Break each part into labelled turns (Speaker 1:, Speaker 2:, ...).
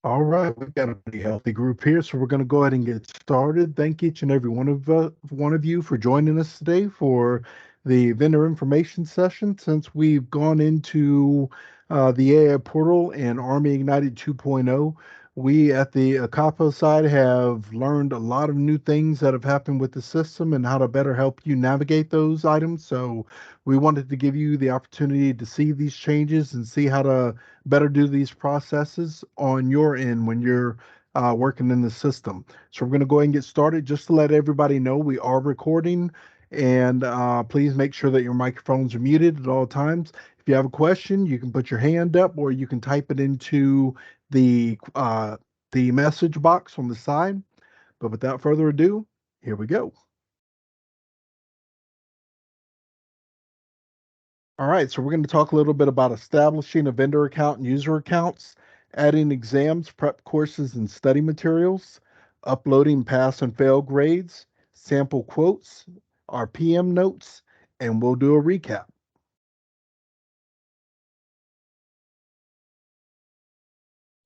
Speaker 1: All right, we've got a pretty healthy group here, so we're going to go ahead and get started. Thank each and every one of you for joining us today for the vendor information session. Since we've gone into the AI portal and Army Ignited 2.0, we at the ACAPO side have learned a lot of new things that have happened with the system and how to better help you navigate those items. So we wanted to give you the opportunity to see these changes and see how to better do these processes on your end when you're working in the system. So we're going to go ahead and get started. Just to let everybody know, we are recording, and please make sure that your microphones are muted at all times. If you have a question, you can put your hand up, or you can type it into the message box on the side. But without further ado, here we go. All right, so we're going to talk a little bit about establishing a vendor account and user accounts, adding exams, prep courses, and study materials, uploading pass and fail grades, sample quotes, our PM notes, and we'll do a recap.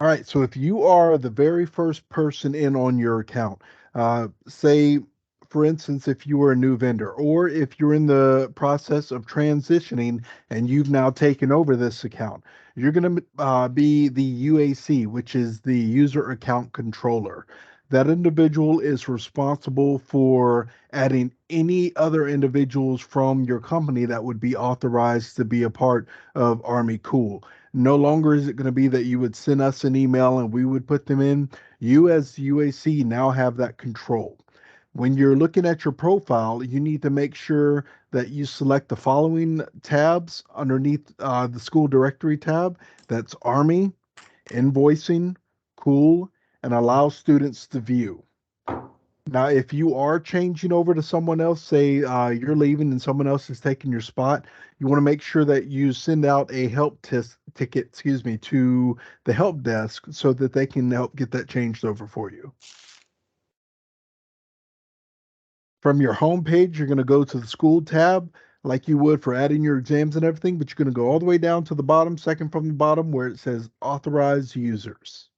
Speaker 1: All right, so if you are the very first person in on your account, say, for instance, if you were a new vendor, or if you're in the process of transitioning and you've now taken over this account, you're going to be the UAC, which is the user account controller. That individual is responsible for adding any other individuals from your company that would be authorized to be a part of Army Cool. No longer is it going to be that you would send us an email and we would put them in. You, as UAC, now have that control. When you're looking at your profile, you need to make sure that you select the following tabs underneath the school directory tab. That's Army, Invoicing, Cool, and Allow Students to View. Now, if you are changing over to someone else, say you're leaving and someone else is taking your spot, you want to make sure that you send out a ticket, to the help desk so that they can help get that changed over for you. From your home page, you're going to go to the school tab like you would for adding your exams and everything, but you're going to go all the way down to the bottom, second from the bottom, where it says authorized users.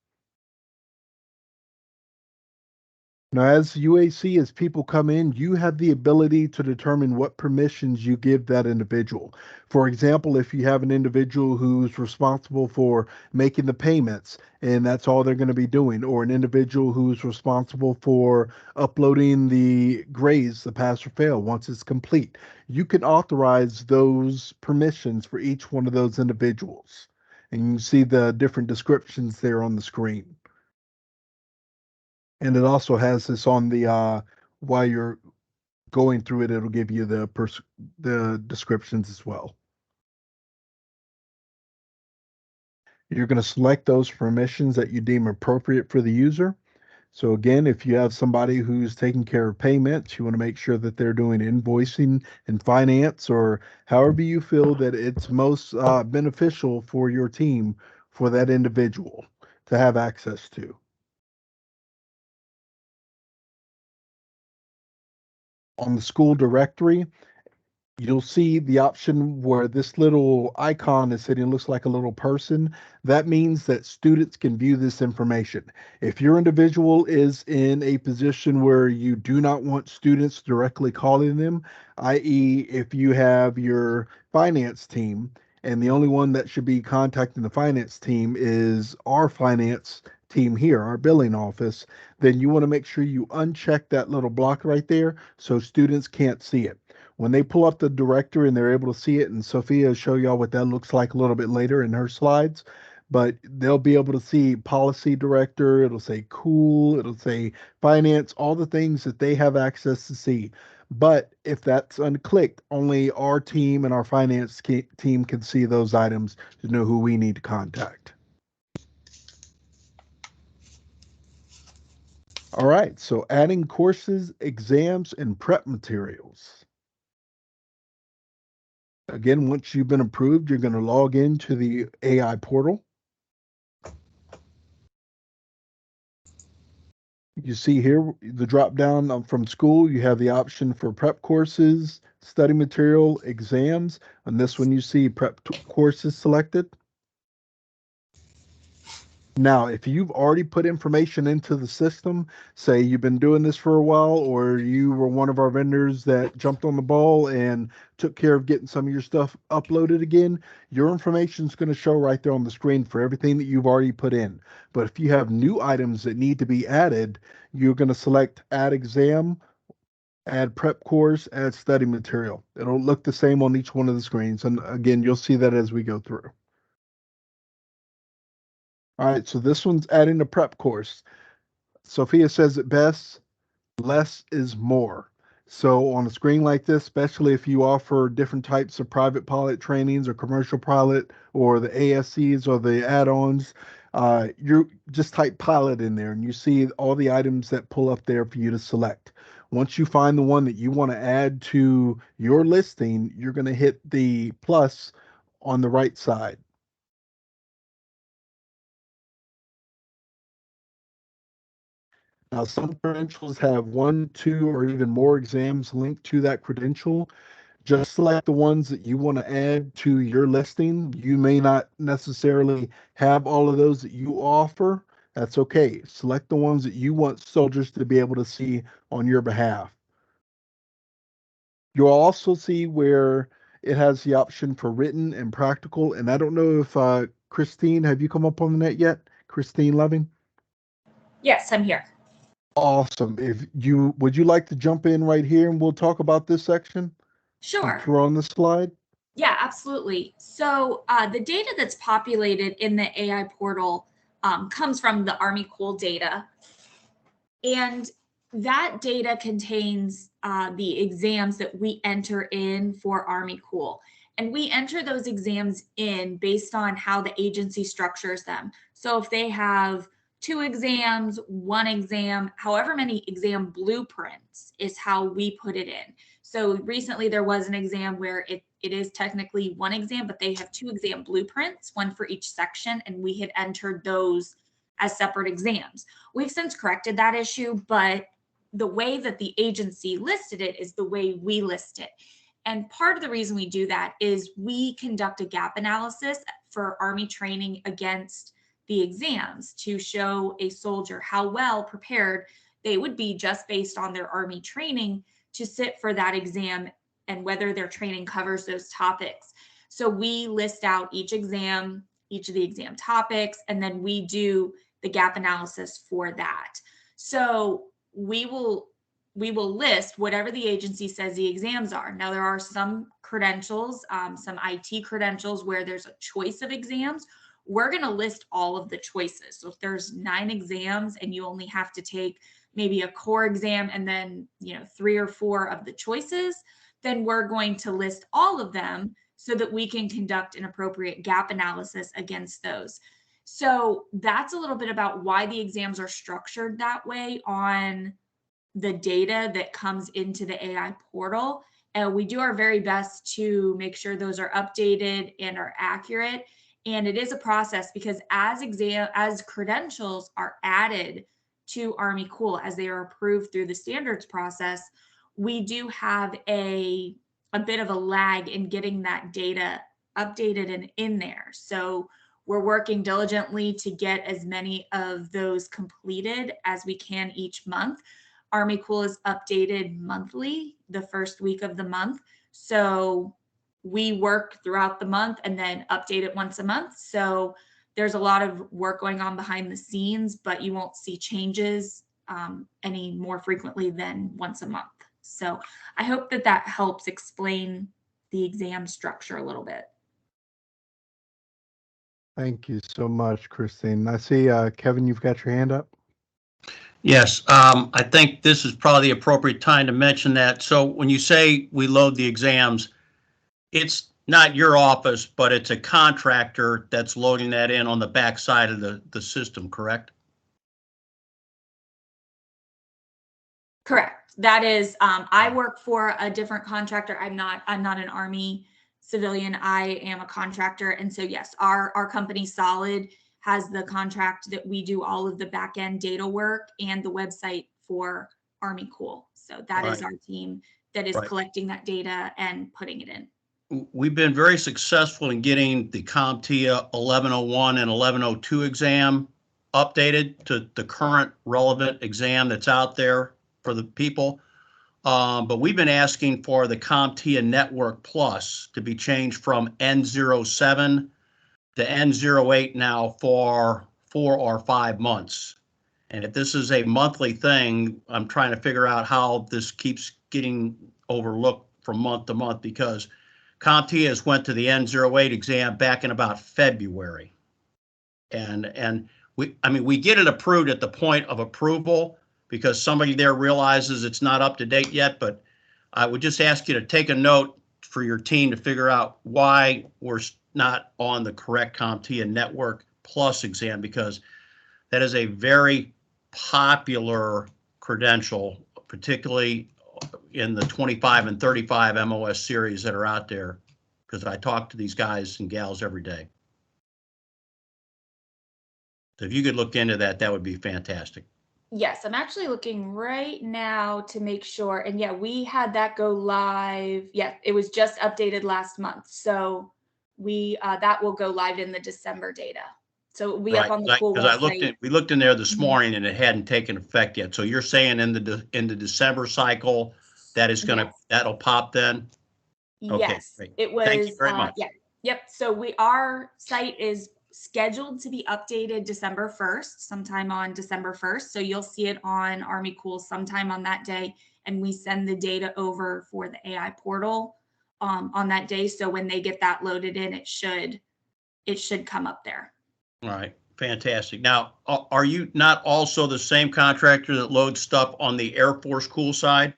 Speaker 1: Now, as UAC, as people come in, you have the ability to determine what permissions you give that individual. For example, if you have an individual who's responsible for making the payments and that's all they're going to be doing, or an individual who's responsible for uploading the grades, the pass or fail, once it's complete, you can authorize those permissions for each one of those individuals. And you can see the different descriptions there on the screen. And it also has this on the while you're going through it, it'll give you the descriptions as well. You're going to select those permissions that you deem appropriate for the user. So again, if you have somebody who's taking care of payments, you want to make sure that they're doing invoicing and finance, or however you feel that it's most beneficial for your team for that individual to have access to. On the school directory, you'll see the option where this little icon is sitting, looks like a little person. That means that students can view this information. If your individual is in a position where you do not want students directly calling them, i.e., if you have your finance team and the only one that should be contacting the finance team is our finance team here, our billing office, then you want to make sure you uncheck that little block right there so students can't see it. When they pull up the directory and they're able to see it, and Sophia will show y'all what that looks like a little bit later in her slides, but they'll be able to see policy director, it'll say cool, it'll say finance, all the things that they have access to see. But if that's unclicked, only our team and our finance team can see those items to know who we need to contact. All right, so adding courses, exams, and prep materials. Again, once you've been approved, you're going to log into the AI portal. You see here the drop down from school, you have the option for prep courses, study material, exams. On this one, you see prep courses selected. Now, if you've already put information into the system, say you've been doing this for a while, or you were one of our vendors that jumped on the ball and took care of getting some of your stuff uploaded again, your information is going to show right there on the screen for everything that you've already put in. But if you have new items that need to be added, you're going to select Add Exam, Add Prep Course, Add Study Material. It'll look the same on each one of the screens. And again, you'll see that as we go through. All right, so this one's adding a prep course. Sophia says it best, less is more. So on a screen like this, especially if you offer different types of private pilot trainings or commercial pilot or the ASCs or the add-ons, you just type pilot in there and you see all the items that pull up there for you to select. Once you find the one that you want to add to your listing, you're going to hit the plus on the right side. Now, some credentials have one, two, or even more exams linked to that credential. Just select the ones that you want to add to your listing. You may not necessarily have all of those that you offer. That's okay. Select the ones that you want soldiers to be able to see on your behalf. You'll also see where it has the option for written and practical. And I don't know if Christine, have you come up on the net yet? Christine Loving?
Speaker 2: Yes, I'm here.
Speaker 1: Awesome. If you would you like to jump in right here and we'll talk about this section?
Speaker 2: Sure.
Speaker 1: Since we're on the slide.
Speaker 2: Yeah, absolutely. So the data that's populated in the AI portal comes from the Army Cool data. And that data contains the exams that we enter in for Army Cool. And we enter those exams in based on how the agency structures them. So if they have 2 exams, 1 exam, however many exam blueprints is how we put it in. So recently there was an exam where it is technically 1 exam, but they have 2 exam blueprints, 1 for each section, and we had entered those as separate exams. We've since corrected that issue, but the way that the agency listed it is the way we list it. And part of the reason we do that is we conduct a gap analysis for Army training against the exams to show a soldier how well prepared they would be just based on their Army training to sit for that exam and whether their training covers those topics. So we list out each exam, each of the exam topics, and then we do the gap analysis for that. So we will list whatever the agency says the exams are. Now, there are some credentials, some IT credentials where there's a choice of exams. We're going to list all of the choices. So if there's 9 exams and you only have to take maybe a core exam and then 3 or 4 of the choices, then we're going to list all of them so that we can conduct an appropriate gap analysis against those. So that's a little bit about why the exams are structured that way on the data that comes into the AI portal. And we do our very best to make sure those are updated and are accurate. And it is a process because as credentials are added to Army Cool, as they are approved through the standards process, we do have a bit of a lag in getting that data updated and in there. So we're working diligently to get as many of those completed as we can each month. Army Cool is updated monthly, the first week of the month. So we work throughout the month and then update it once a month. So there's a lot of work going on behind the scenes, but you won't see changes any more frequently than once a month. So I hope that helps explain the exam structure a little bit.
Speaker 1: Thank you so much, Christine. I see, Kevin, you've got your hand up.
Speaker 3: Yes, I think this is probably the appropriate time to mention that. So when you say we load the exams, it's not your office, but it's a contractor that's loading that in on the back side of the system, correct?
Speaker 2: Correct. That is, I work for a different contractor. I'm not an Army civilian. I am a contractor. And so, yes, our company Solid has the contract that we do all of the back end data work and the website for Army Cool. So that is our team that is collecting that data and putting it in.
Speaker 3: We've been very successful in getting the CompTIA 1101 and 1102 exam updated to the current relevant exam that's out there for the people. But we've been asking for the CompTIA Network Plus to be changed from N07 to N08 now for 4 or 5 months. And if this is a monthly thing, I'm trying to figure out how this keeps getting overlooked from month to month, because CompTIA has went to the N08 exam back in about February. And we get it approved at the point of approval because somebody there realizes it's not up to date yet. But I would just ask you to take a note for your team to figure out why we're not on the correct CompTIA Network Plus exam, because that is a very popular credential, particularly in the 25 and 35 MOS series that are out there, because I talk to these guys and gals every day. So if you could look into that, that would be fantastic.
Speaker 2: Yes, I'm actually looking right now to make sure. And yeah, we had that go live. Yeah, it was just updated last month. So we that will go live in the December data. So it will be up on the Cool website.
Speaker 3: We looked in there this morning and it hadn't taken effect yet. So you're saying in the December cycle that is gonna that'll pop then? Okay,
Speaker 2: Yes,
Speaker 3: great.
Speaker 2: it was.
Speaker 3: Thank you very much.
Speaker 2: Yeah, yep. So our site is scheduled to be updated December 1st, sometime on December 1st. So you'll see it on Army Cool sometime on that day, and we send the data over for the AI portal on that day. So when they get that loaded in, it should come up there.
Speaker 3: All right, fantastic. Now, are you not also the same contractor that loads stuff on the Air Force Cool side?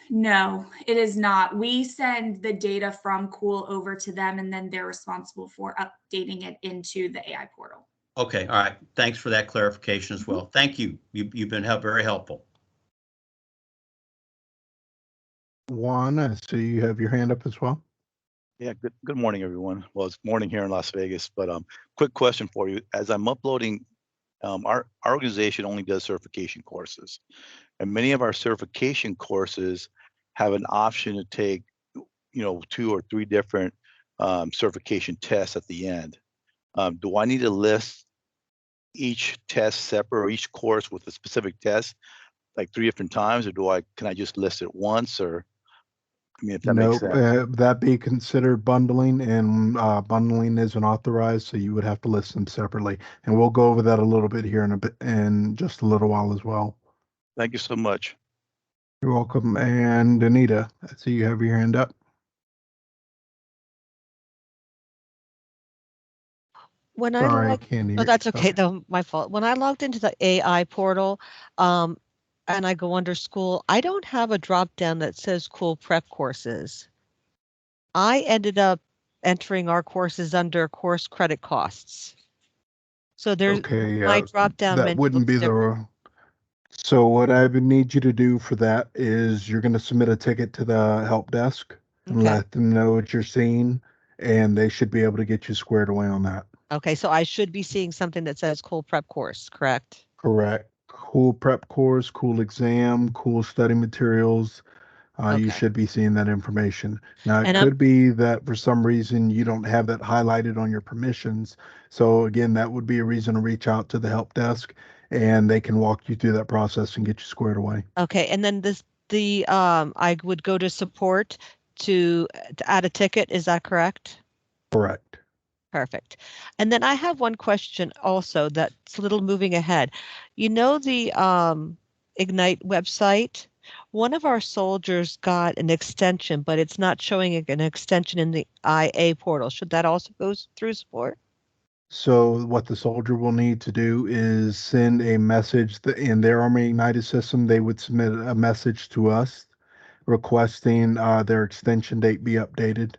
Speaker 2: No, it is not. We send the data from Cool over to them, and then they're responsible for updating it into the AI portal.
Speaker 3: Okay, all right. Thanks for that clarification as well. Thank you. You've been very helpful.
Speaker 1: Juan, I see you have your hand up as well.
Speaker 4: Yeah, good morning, everyone. Well, it's morning here in Las Vegas, but quick question for you. As I'm uploading, our organization only does certification courses, and many of our certification courses have an option to take, 2 or 3 different certification tests at the end. Do I need to list each test separate, or each course with a specific test, like 3 different times, or can I just list it once? Or if that makes sense.
Speaker 1: That be considered bundling, and bundling isn't authorized, so you would have to list them separately. And we'll go over that a little bit here in just a little while as well.
Speaker 4: Thank you so much.
Speaker 1: You're welcome. And Anita, I see you have your hand up.
Speaker 5: When
Speaker 1: Sorry, I can't hear.
Speaker 5: Oh, that's okay. Though my fault. When I logged into the AI portal, and I go under school, I don't have a drop down that says Cool Prep courses. I ended up entering our courses under course credit costs. So there's my drop down.
Speaker 1: That wouldn't be different. So what I would need you to do for that is you're going to submit a ticket to the help desk and let them know what you're seeing, and they should be able to get you squared away on that.
Speaker 5: Okay, so I should be seeing something that says Cool Prep course, correct?
Speaker 1: Correct. Cool prep course, cool exam, cool study materials. You should be seeing that information. Now, it could be that for some reason you don't have that highlighted on your permissions. So again, that would be a reason to reach out to the help desk, and they can walk you through that process and get you squared away.
Speaker 5: Okay, and then I would go to support to add a ticket. Is that correct?
Speaker 1: Correct.
Speaker 5: Perfect. And then I have one question also that's a little moving ahead. The Ignite website, one of our soldiers got an extension, but it's not showing an extension in the IA portal. Should that also go through support?
Speaker 1: So what the soldier will need to do is send a message in their Army Ignited system. They would submit a message to us requesting their extension date be updated.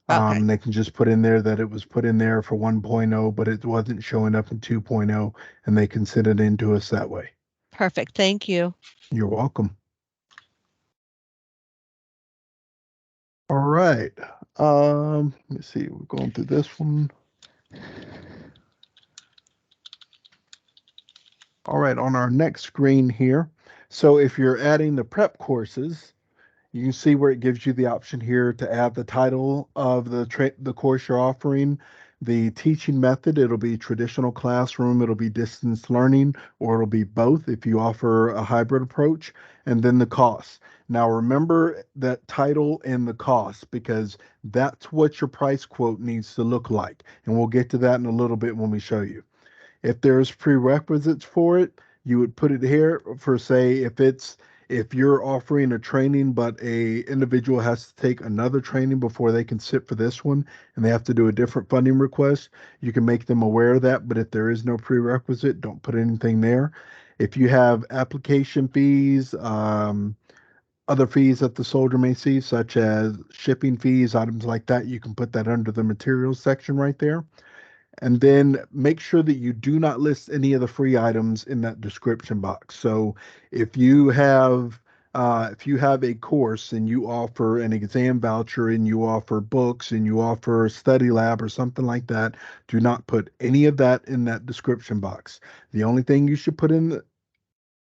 Speaker 1: They can just put in there that it was put in there for 1.0, but it wasn't showing up in 2.0, and they can send it in to us that way.
Speaker 5: Perfect. Thank you.
Speaker 1: You're welcome. All right. Let me see. We're going through this one. All right. On our next screen here. So if you're adding the prep courses, you can see where it gives you the option here to add the title of the course you're offering, The teaching method, it'll be traditional classroom, it'll be distance learning, or it'll be both if you offer a hybrid approach, and then the cost. Now remember that title and the cost because that's what your price quote needs to look like. And we'll get to that in a little bit when we show you. If there's prerequisites for it, you would put it here for say if you're offering a training but a individual has to take another training before they can sit for this one and they have to do a different funding request, you can make them aware of that. But if there is no prerequisite, don't put anything there. If you have application fees, other fees that the soldier may see, such as shipping fees, items like that, you can put that under the materials section right there. And then make sure that you do not list any of the free items in that description box. So if you have a course and you offer an exam voucher and you offer books and you offer a study lab or something like that, do not put any of that in that description box. The only thing you should put in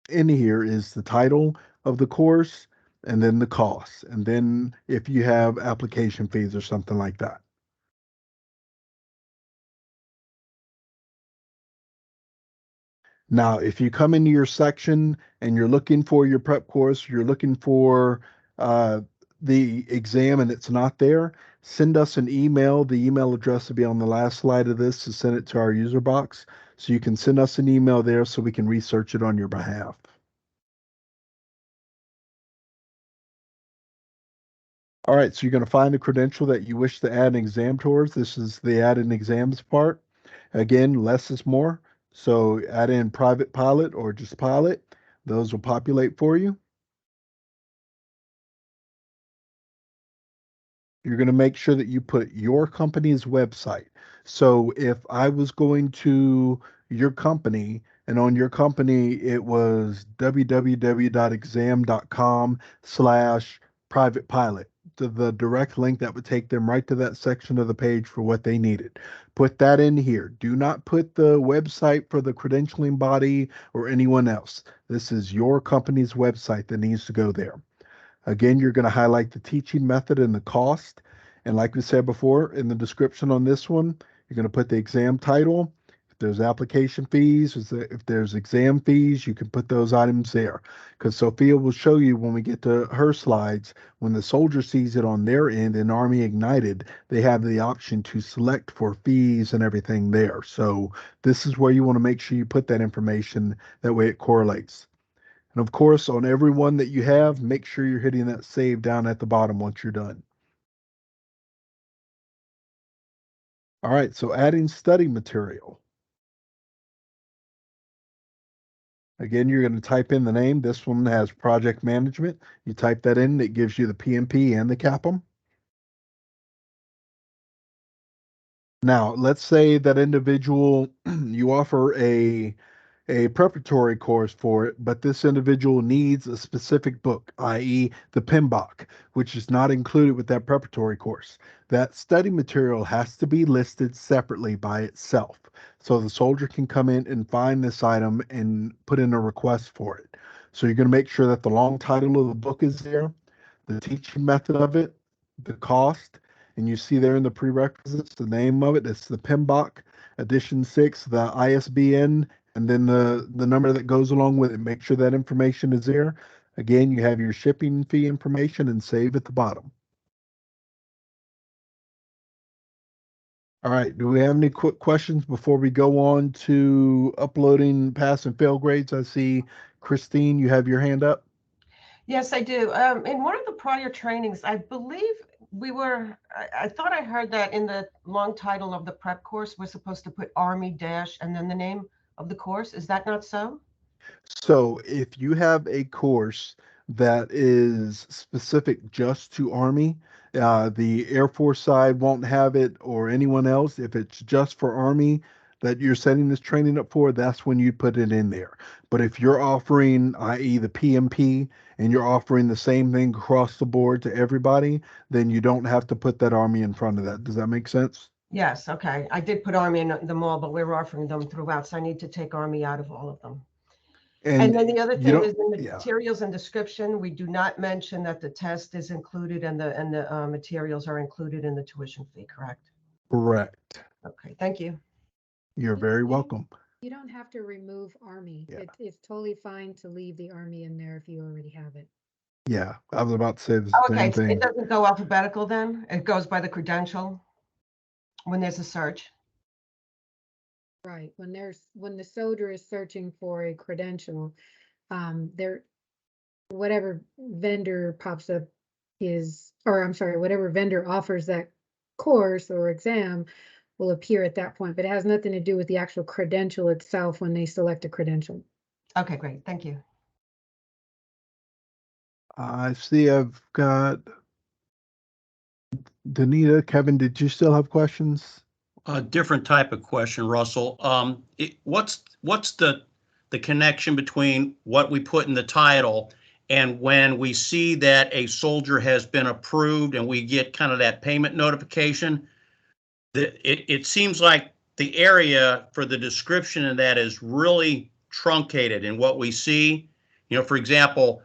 Speaker 1: here is the title of the course and then the cost. And then if you have application fees or something like that. Now, if you come into your section and you're looking for your prep course, you're looking for uh, the exam and it's not there, send us an email. The email address will be on the last slide of this to send it to our user box. So you can send us an email there so we can research it on your behalf. All right, so you're going to find the credential that you wish to add an exam towards. This is the add in exams part. Again, less is more. So add in private pilot or just pilot. Those will populate for you. You're going to make sure that you put your company's website. So if I was going to your company and on your company it was www.exam.com/private pilot, the direct link that would take them right to that section of the page for what they needed. Put that in here. Do not put the website for the credentialing body or anyone else. This is your company's website that needs to go there. Again, you're going to highlight the teaching method and the cost. And like we said before, in the description on this one, you're going to put the exam title. If there's application fees, if there's exam fees, you can put those items there. Because Sophia will show you when we get to her slides, when the soldier sees it on their end in Army Ignited, they have the option to select for fees and everything there. So this is where you want to make sure you put that information. That way it correlates. And of course, on every one that you have, make sure you're hitting that save down at the bottom once you're done. All right, so adding study material. Again, you're going to type in the name. This one has project management. You type that in, it gives you the PMP and the CAPM. Now, let's say that individual, you offer a preparatory course for it, but this individual needs a specific book, i.e. the PMBOK, which is not included with that preparatory course. That study material has to be listed separately by itself. So the soldier can come in and find this item and put in a request for it. So you're going to make sure that the long title of the book is there, the teaching method of it, the cost, and you see there in the prerequisites, the name of it, it's the PMBOK edition 6, the ISBN, and then the number that goes along with it. Make sure that information is there. Again, you have your shipping fee information and save at the bottom. All right, do we have any quick questions before we go on to uploading pass and fail grades? I see Christine, you have your hand up.
Speaker 6: Yes, I do. In one of the prior trainings, I believe I thought I heard that in the long title of the prep course, we're supposed to put Army dash and then the name of the course. Is that not so?
Speaker 1: So if you have a course that is specific just to Army, the Air Force side won't have it or anyone else. If it's just for Army that you're setting this training up for, that's when you put it in there. But if you're offering, i.e. the PMP, and you're offering the same thing across the board to everybody, then you don't have to put that Army in front of that. Does that make sense?
Speaker 6: Yes, okay. I did put Army in them all, but we're offering them throughout, so I need to take Army out of all of them. And then the other thing is in the materials and description, we do not mention that the test is included and the materials are included in the tuition fee, correct?
Speaker 1: Correct.
Speaker 6: Okay, thank you.
Speaker 1: You're very welcome.
Speaker 7: You don't have to remove Army.
Speaker 1: Yeah.
Speaker 7: It's totally fine to leave the Army in there if you already have it.
Speaker 1: Yeah, I was about to say the
Speaker 6: Okay,
Speaker 1: same
Speaker 6: so
Speaker 1: thing.
Speaker 6: it doesn't go alphabetical then? It goes by the credential when there's a search?
Speaker 7: Right. When the soldier is searching for a credential, there whatever vendor pops up whatever vendor offers that course or exam will appear at that point, but it has nothing to do with the actual credential itself when they select a credential.
Speaker 6: Okay, great. Thank you.
Speaker 1: I see I've got Danita. Kevin, did you still have questions?
Speaker 3: A different type of question, Russell. What's the connection between what we put in the title and when we see that a soldier has been approved and we get kind of that payment notification? It seems like the area for the description of that is really truncated in what we see. You know, for example,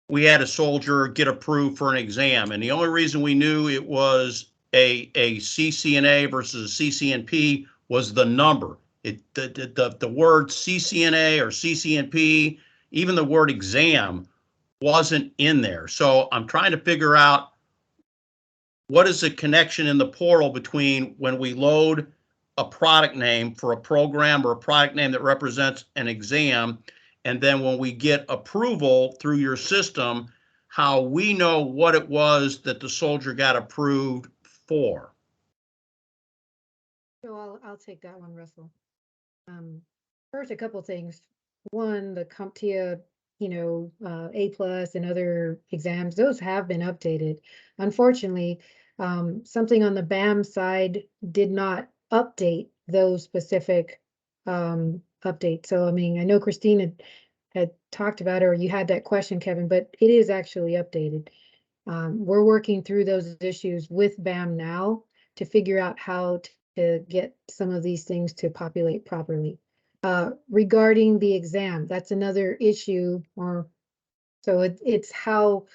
Speaker 3: we had a soldier get approved for an exam, and the only reason we knew it was a CCNA versus a CCNP was the number. The word CCNA or CCNP, even the word exam wasn't in there. So I'm trying to figure out what is the connection in the portal between when we load a product name for a program or a product name that represents an exam, and then when we get approval through your system, how we know what it was that the soldier got approved for.
Speaker 7: So I'll take that one, Russell. First, a couple things. One, the CompTIA, A+ and other exams, those have been updated. Unfortunately, something on the BAM side did not update those specific updates. So, I mean, I know Christine had talked about it, or you had that question, Kevin, but it is actually updated. We're working through those issues with BAM now to figure out how to get some of these things to populate properly. Regarding the exam, that's another issue, so it's how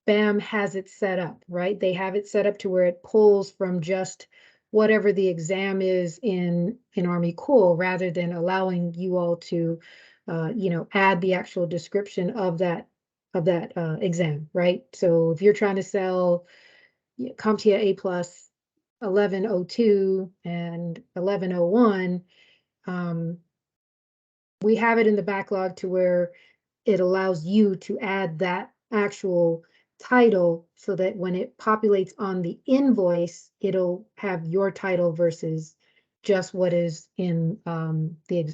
Speaker 7: BAM has it set up, right? They have it set up to where it pulls from just whatever the exam is in Army Cool, rather than allowing you all to, add the actual description of that exam, right? So if you're trying to sell CompTIA A+ 1102 and 1101, we have it in the backlog to where it allows you to add that actual title so that when it populates on the invoice, it'll have your title versus just what is in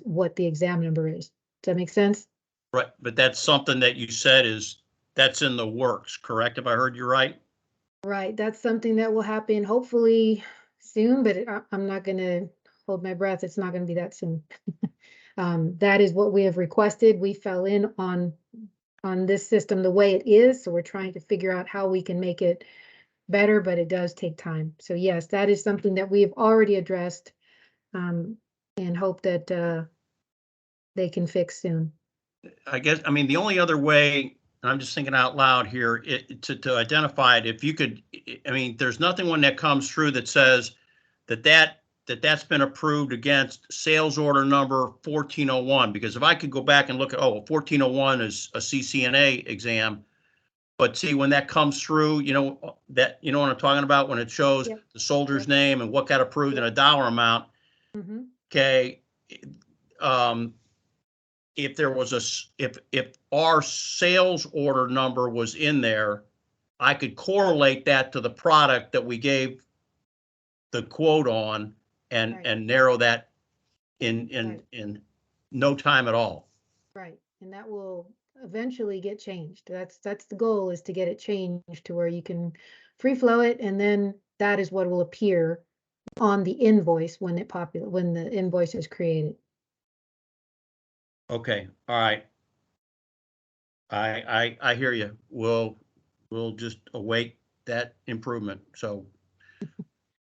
Speaker 7: what the exam number is. Does that make sense?
Speaker 3: Right, but that's something that you said that's in the works, correct? If I heard you right?
Speaker 7: Right, that's something that will happen hopefully soon, but I'm not going to hold my breath. It's not going to be that soon. That is what we have requested. We fell in on this system the way it is, so we're trying to figure out how we can make it better, but it does take time. So yes, that is something that we have already addressed, and hope that they can fix soon.
Speaker 3: I guess, I mean, the only other way, and I'm just thinking out loud here, to identify it, if you could, I mean, there's nothing when that comes through that says that's been approved against sales order number 1401, because if I could go back and look at, 1401 is a CCNA exam, but see, when that comes through, you know what I'm talking about, when it shows
Speaker 7: Yep.
Speaker 3: the soldier's name and what got approved and a dollar amount.
Speaker 7: Mhm.
Speaker 3: Okay. If there was if our sales order number was in there, I could correlate that to the product that we gave the quote on and
Speaker 7: Right.
Speaker 3: and narrow that in
Speaker 7: Right.
Speaker 3: in no time at all.
Speaker 7: Right, and that will eventually get changed. That's the goal, is to get it changed to where you can free flow it, and then that is what will appear on the invoice when the invoice is created.
Speaker 3: Okay, all right. I hear you. We'll just await that improvement. So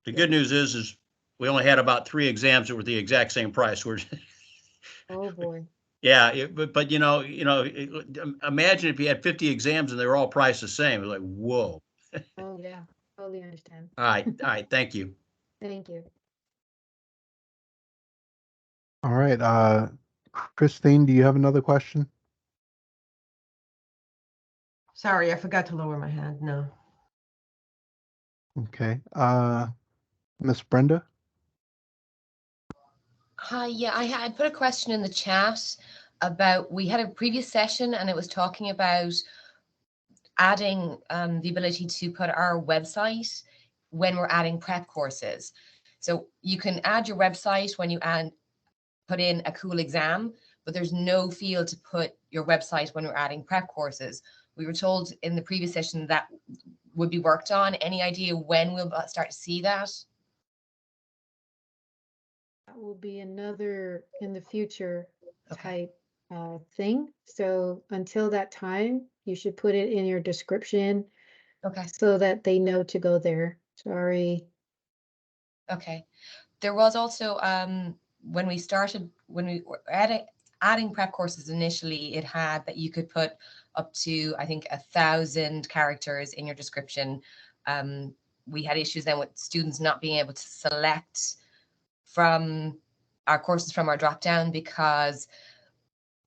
Speaker 3: the good news is we only had about 3 exams that were the exact same price. We're
Speaker 7: Oh, boy.
Speaker 3: yeah, but imagine if you had 50 exams and they were all priced the same. It was like, whoa.
Speaker 7: Oh, yeah, totally understand.
Speaker 3: All right, thank you.
Speaker 7: Thank you.
Speaker 1: All right. Christine, do you have another question?
Speaker 6: Sorry, I forgot to lower my hand. No.
Speaker 1: Okay. Miss Brenda?
Speaker 8: Hi, yeah, I put a question in the chat about, we had a previous session and it was talking about adding the ability to put our website when we're adding prep courses. So you can add your website when you put in a cool exam, but there's no field to put your website when we're adding prep courses. We were told in the previous session that would be worked on. Any idea when we'll start to see that?
Speaker 7: That will be another in the future
Speaker 8: Okay.
Speaker 7: type thing. So until that time, you should put it in your description
Speaker 8: Okay.
Speaker 7: so that they know to go there. Sorry.
Speaker 8: Okay. There was also when we were adding prep courses initially, it had that you could put up to, I think, 1,000 characters in your description. We had issues then with students not being able to select from our courses from our drop down because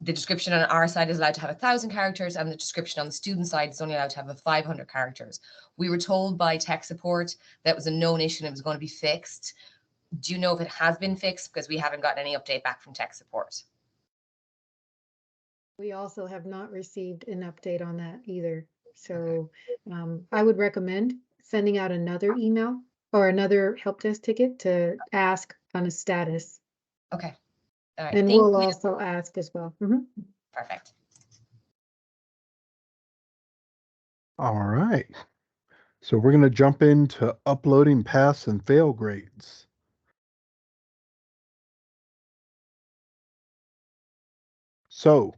Speaker 8: the description on our side is allowed to have 1,000 characters and the description on the student side is only allowed to have 500 characters. We were told by tech support that was a known issue and it was going to be fixed. Do you know if it has been fixed? Because we haven't gotten any update back from tech support.
Speaker 7: We also have not received an update on that either. So I would recommend sending out another email or another help desk ticket to ask on a status.
Speaker 8: Okay. All right.
Speaker 7: And
Speaker 8: Thank
Speaker 7: we'll
Speaker 8: you.
Speaker 7: also ask as well. Mhm.
Speaker 8: Perfect.
Speaker 1: All right. So we're going to jump into uploading pass and fail grades. So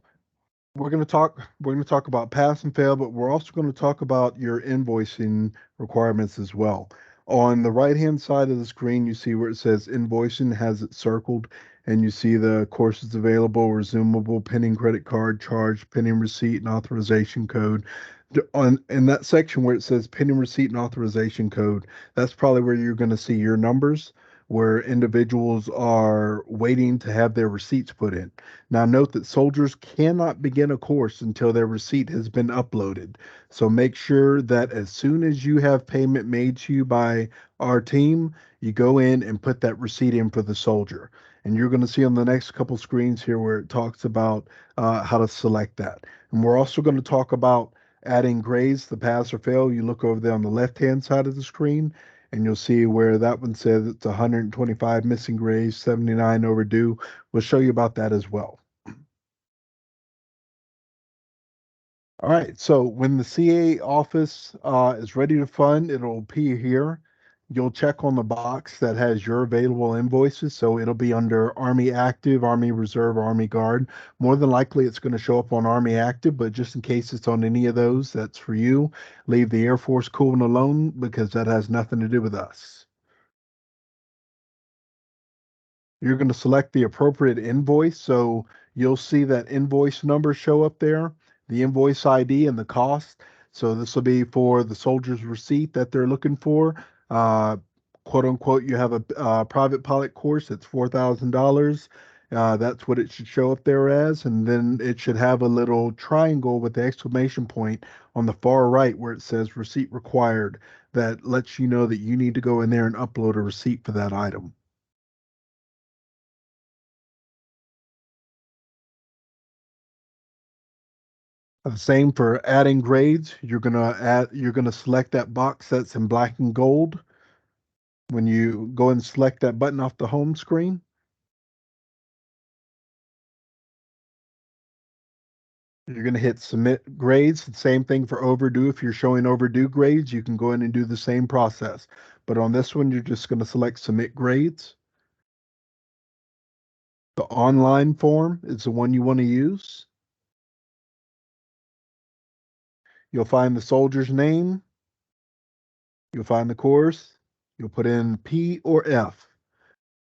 Speaker 1: we're going to talk about pass and fail, but we're also going to talk about your invoicing requirements as well. On the right-hand side of the screen, you see where it says invoicing has it circled, and you see the courses available, resumable, pending credit card charge, pending receipt and authorization code. In that section where it says pending receipt and authorization code, that's probably where you're going to see your numbers, where individuals are waiting to have their receipts put in. Now, note that soldiers cannot begin a course until their receipt has been uploaded. So make sure that as soon as you have payment made to you by our team, you go in and put that receipt in for the soldier. And you're going to see on the next couple screens here where it talks about how to select that. And we're also going to talk about adding grades, the pass or fail. You look over there on the left-hand side of the screen, and you'll see where that one says it's 125 missing grades, 79 overdue. We'll show you about that as well. All right, so when the CA office is ready to fund, it'll appear here. You'll check on the box that has your available invoices. So it'll be under Army Active, Army Reserve, Army Guard. More than likely, it's going to show up on Army Active, but just in case it's on any of those, that's for you. Leave the Air Force coolant alone because that has nothing to do with us. You're going to select the appropriate invoice. So you'll see that invoice number show up there, the invoice ID and the cost. So this will be for the soldier's receipt that they're looking for. Quote unquote, you have a private pilot course, it's $4,000. That's what it should show up there as. And then it should have a little triangle with the exclamation point on the far right where it says receipt required. That lets you know that you need to go in there and upload a receipt for that item. Same for adding grades. You're gonna select that box that's in black and gold. When you go and select that button off the home screen, you're gonna hit submit grades. The same thing for overdue. If you're showing overdue grades, you can go in and do the same process. But on this one, you're just gonna select submit grades. The online form is the one you want to use. You'll find the soldier's name. You'll find the course. You'll put in P or F.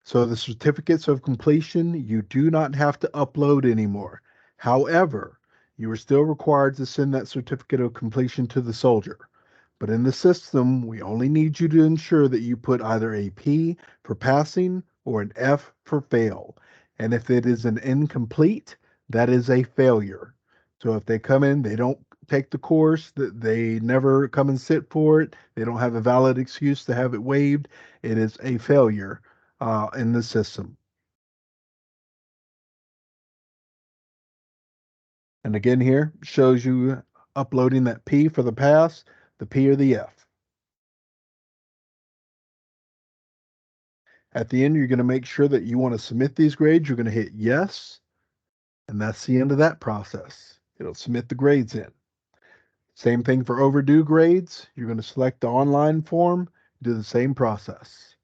Speaker 1: So the certificates of completion, you do not have to upload anymore. However, you are still required to send that certificate of completion to the soldier. But in the system, we only need you to ensure that you put either a P for passing or an F for fail. And if it is an incomplete, that is a failure. So if they come in, they don't take the course, that they never come and sit for it, they don't have a valid excuse to have it waived, it is a failure in the system. And again here shows you uploading that P for the pass, the P or the F. At the end, you're going to make sure that you want to submit these grades. You're going to hit yes, and that's the end of that process. It'll submit the grades in. Same thing for overdue grades. You're going to select the online form, do the same process.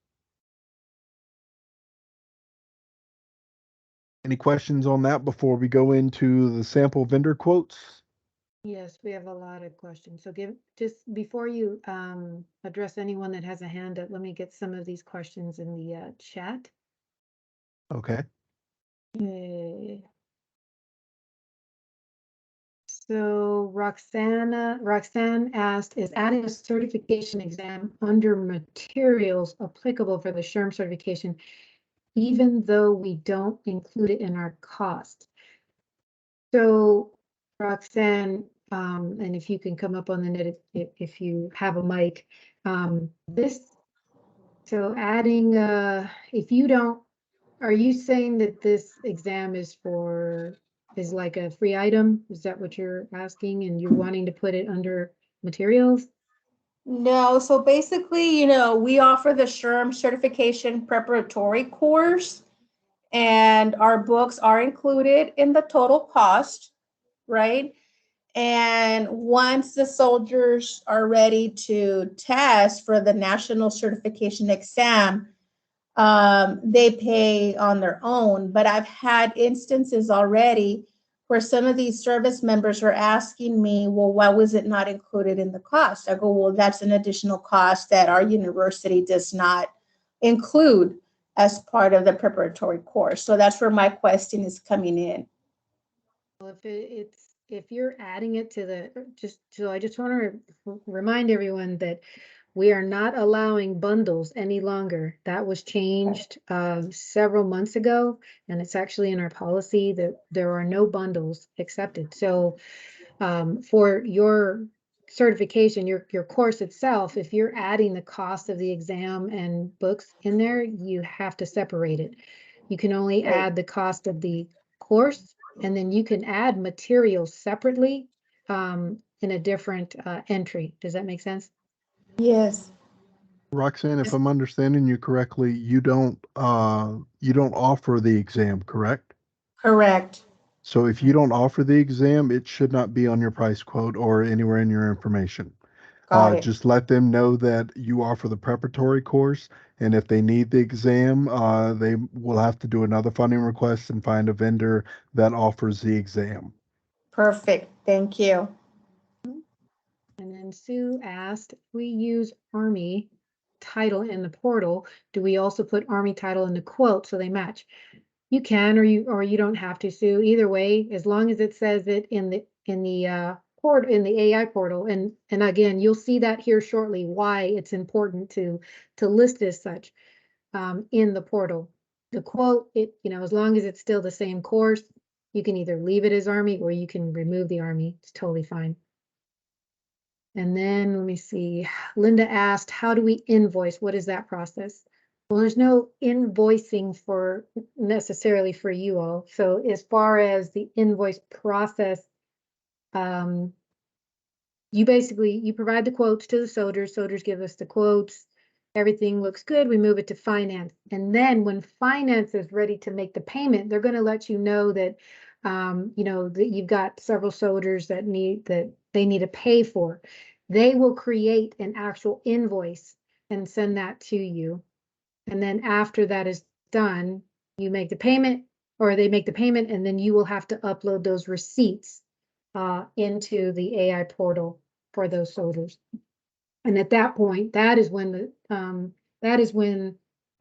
Speaker 1: Any questions on that before we go into the sample vendor quotes?
Speaker 7: Yes, we have a lot of questions. So just before you address anyone that has a hand up, let me get some of these questions in the chat.
Speaker 1: Okay.
Speaker 7: So Roxanne asked, is adding a certification exam under materials applicable for the SHRM certification, even though we don't include it in our cost? So Roxanne, and if you can come up on the net if you have a mic, so adding, if you don't, are you saying that this exam is like a free item? Is that what you're asking? And you're wanting to put it under materials?
Speaker 9: No, so basically, we offer the SHRM certification preparatory course, and our books are included in the total cost, right? And once the soldiers are ready to test for the national certification exam, they pay on their own. But I've had instances already where some of these service members are asking me, well, why was it not included in the cost? I go, well, that's an additional cost that our university does not include as part of the preparatory course. So that's where my question is coming in.
Speaker 7: Well, if you're adding it to I just want to remind everyone that we are not allowing bundles any longer. That was changed several months ago, and it's actually in our policy that there are no bundles accepted. So for your certification, your course itself, if you're adding the cost of the exam and books in there, you have to separate it. You can only add the cost of the course, and then you can add materials separately in a different entry. Does that make sense?
Speaker 9: Yes.
Speaker 1: Roxanne, if I'm understanding you correctly, you don't offer the exam, correct?
Speaker 9: Correct.
Speaker 1: So if you don't offer the exam, it should not be on your price quote or anywhere in your information.
Speaker 9: Got it.
Speaker 1: Just let them know that you offer the preparatory course, and if they need the exam, they will have to do another funding request and find a vendor that offers the exam.
Speaker 9: Perfect. Thank you.
Speaker 7: And then Sue asked, if we use Army title in the portal, do we also put Army title in the quote so they match? You can, or you don't have to, Sue. Either way, as long as it says it in the port in the AI portal, and again, you'll see that here shortly why it's important to list as such in the portal. The quote, as long as it's still the same course, you can either leave it as Army or you can remove the Army. It's totally fine. And then let me see. Linda asked, how do we invoice? What is that process? Well, there's no invoicing for necessarily for you all. So as far as the invoice process, you provide the quotes to the soldiers give us the quotes, everything looks good, we move it to finance. And then when finance is ready to make the payment, they're going to let you know that, that you've got several soldiers that they need to pay for. They will create an actual invoice and send that to you. And then after that is done, you make the payment, or they make the payment, and then you will have to upload those receipts into the AI portal for those soldiers. And at that point, that is when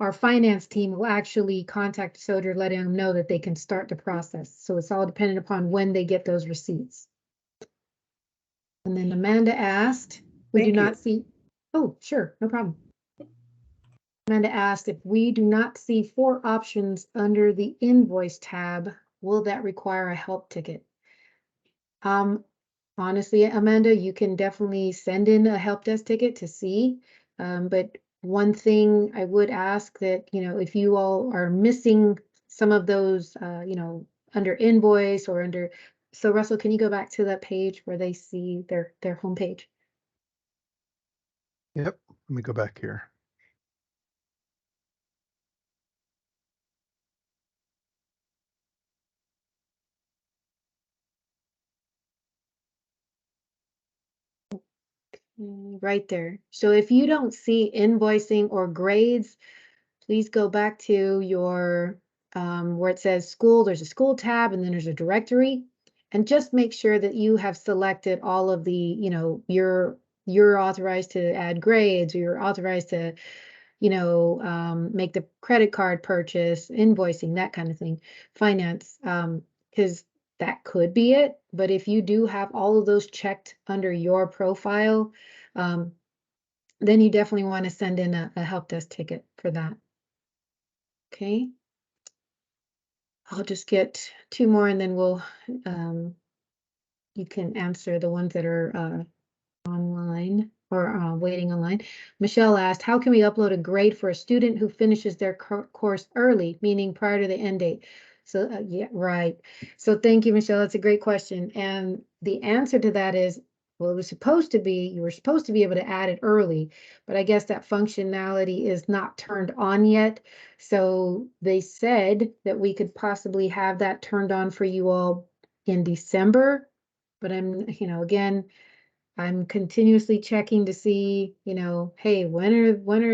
Speaker 7: our finance team will actually contact the soldier, letting them know that they can start the process. So it's all dependent upon when they get those receipts. And then Amanda asked, we do not see, oh, sure, no problem. Amanda asked, if we do not see 4 options under the invoice tab, will that require a help ticket? Honestly, Amanda, you can definitely send in a help desk ticket to see. But one thing I would ask that, if you all are missing some of those, under invoice or under, so Russell, can you go back to that page where they see their homepage?
Speaker 1: Yep. Let me go back here.
Speaker 7: Right there. So if you don't see invoicing or grades, please go back to your where it says school. There's a school tab and then there's a directory, and just make sure that you have selected all of the, you're authorized to add grades, or you're authorized to, make the credit card purchase, invoicing, that kind of thing, finance, because that could be it. But if you do have all of those checked under your profile, then you definitely want to send in a help desk ticket for that. Okay. I'll just get 2 more and then we'll, you can answer the ones that are online or waiting online. Michelle asked, how can we upload a grade for a student who finishes their course early, meaning prior to the end date? So yeah, right. So thank you, Michelle. That's a great question. And the answer to that is, well, you were supposed to be able to add it early, but I guess that functionality is not turned on yet. So they said that we could possibly have that turned on for you all in December. But again, I'm continuously checking to see, hey, when are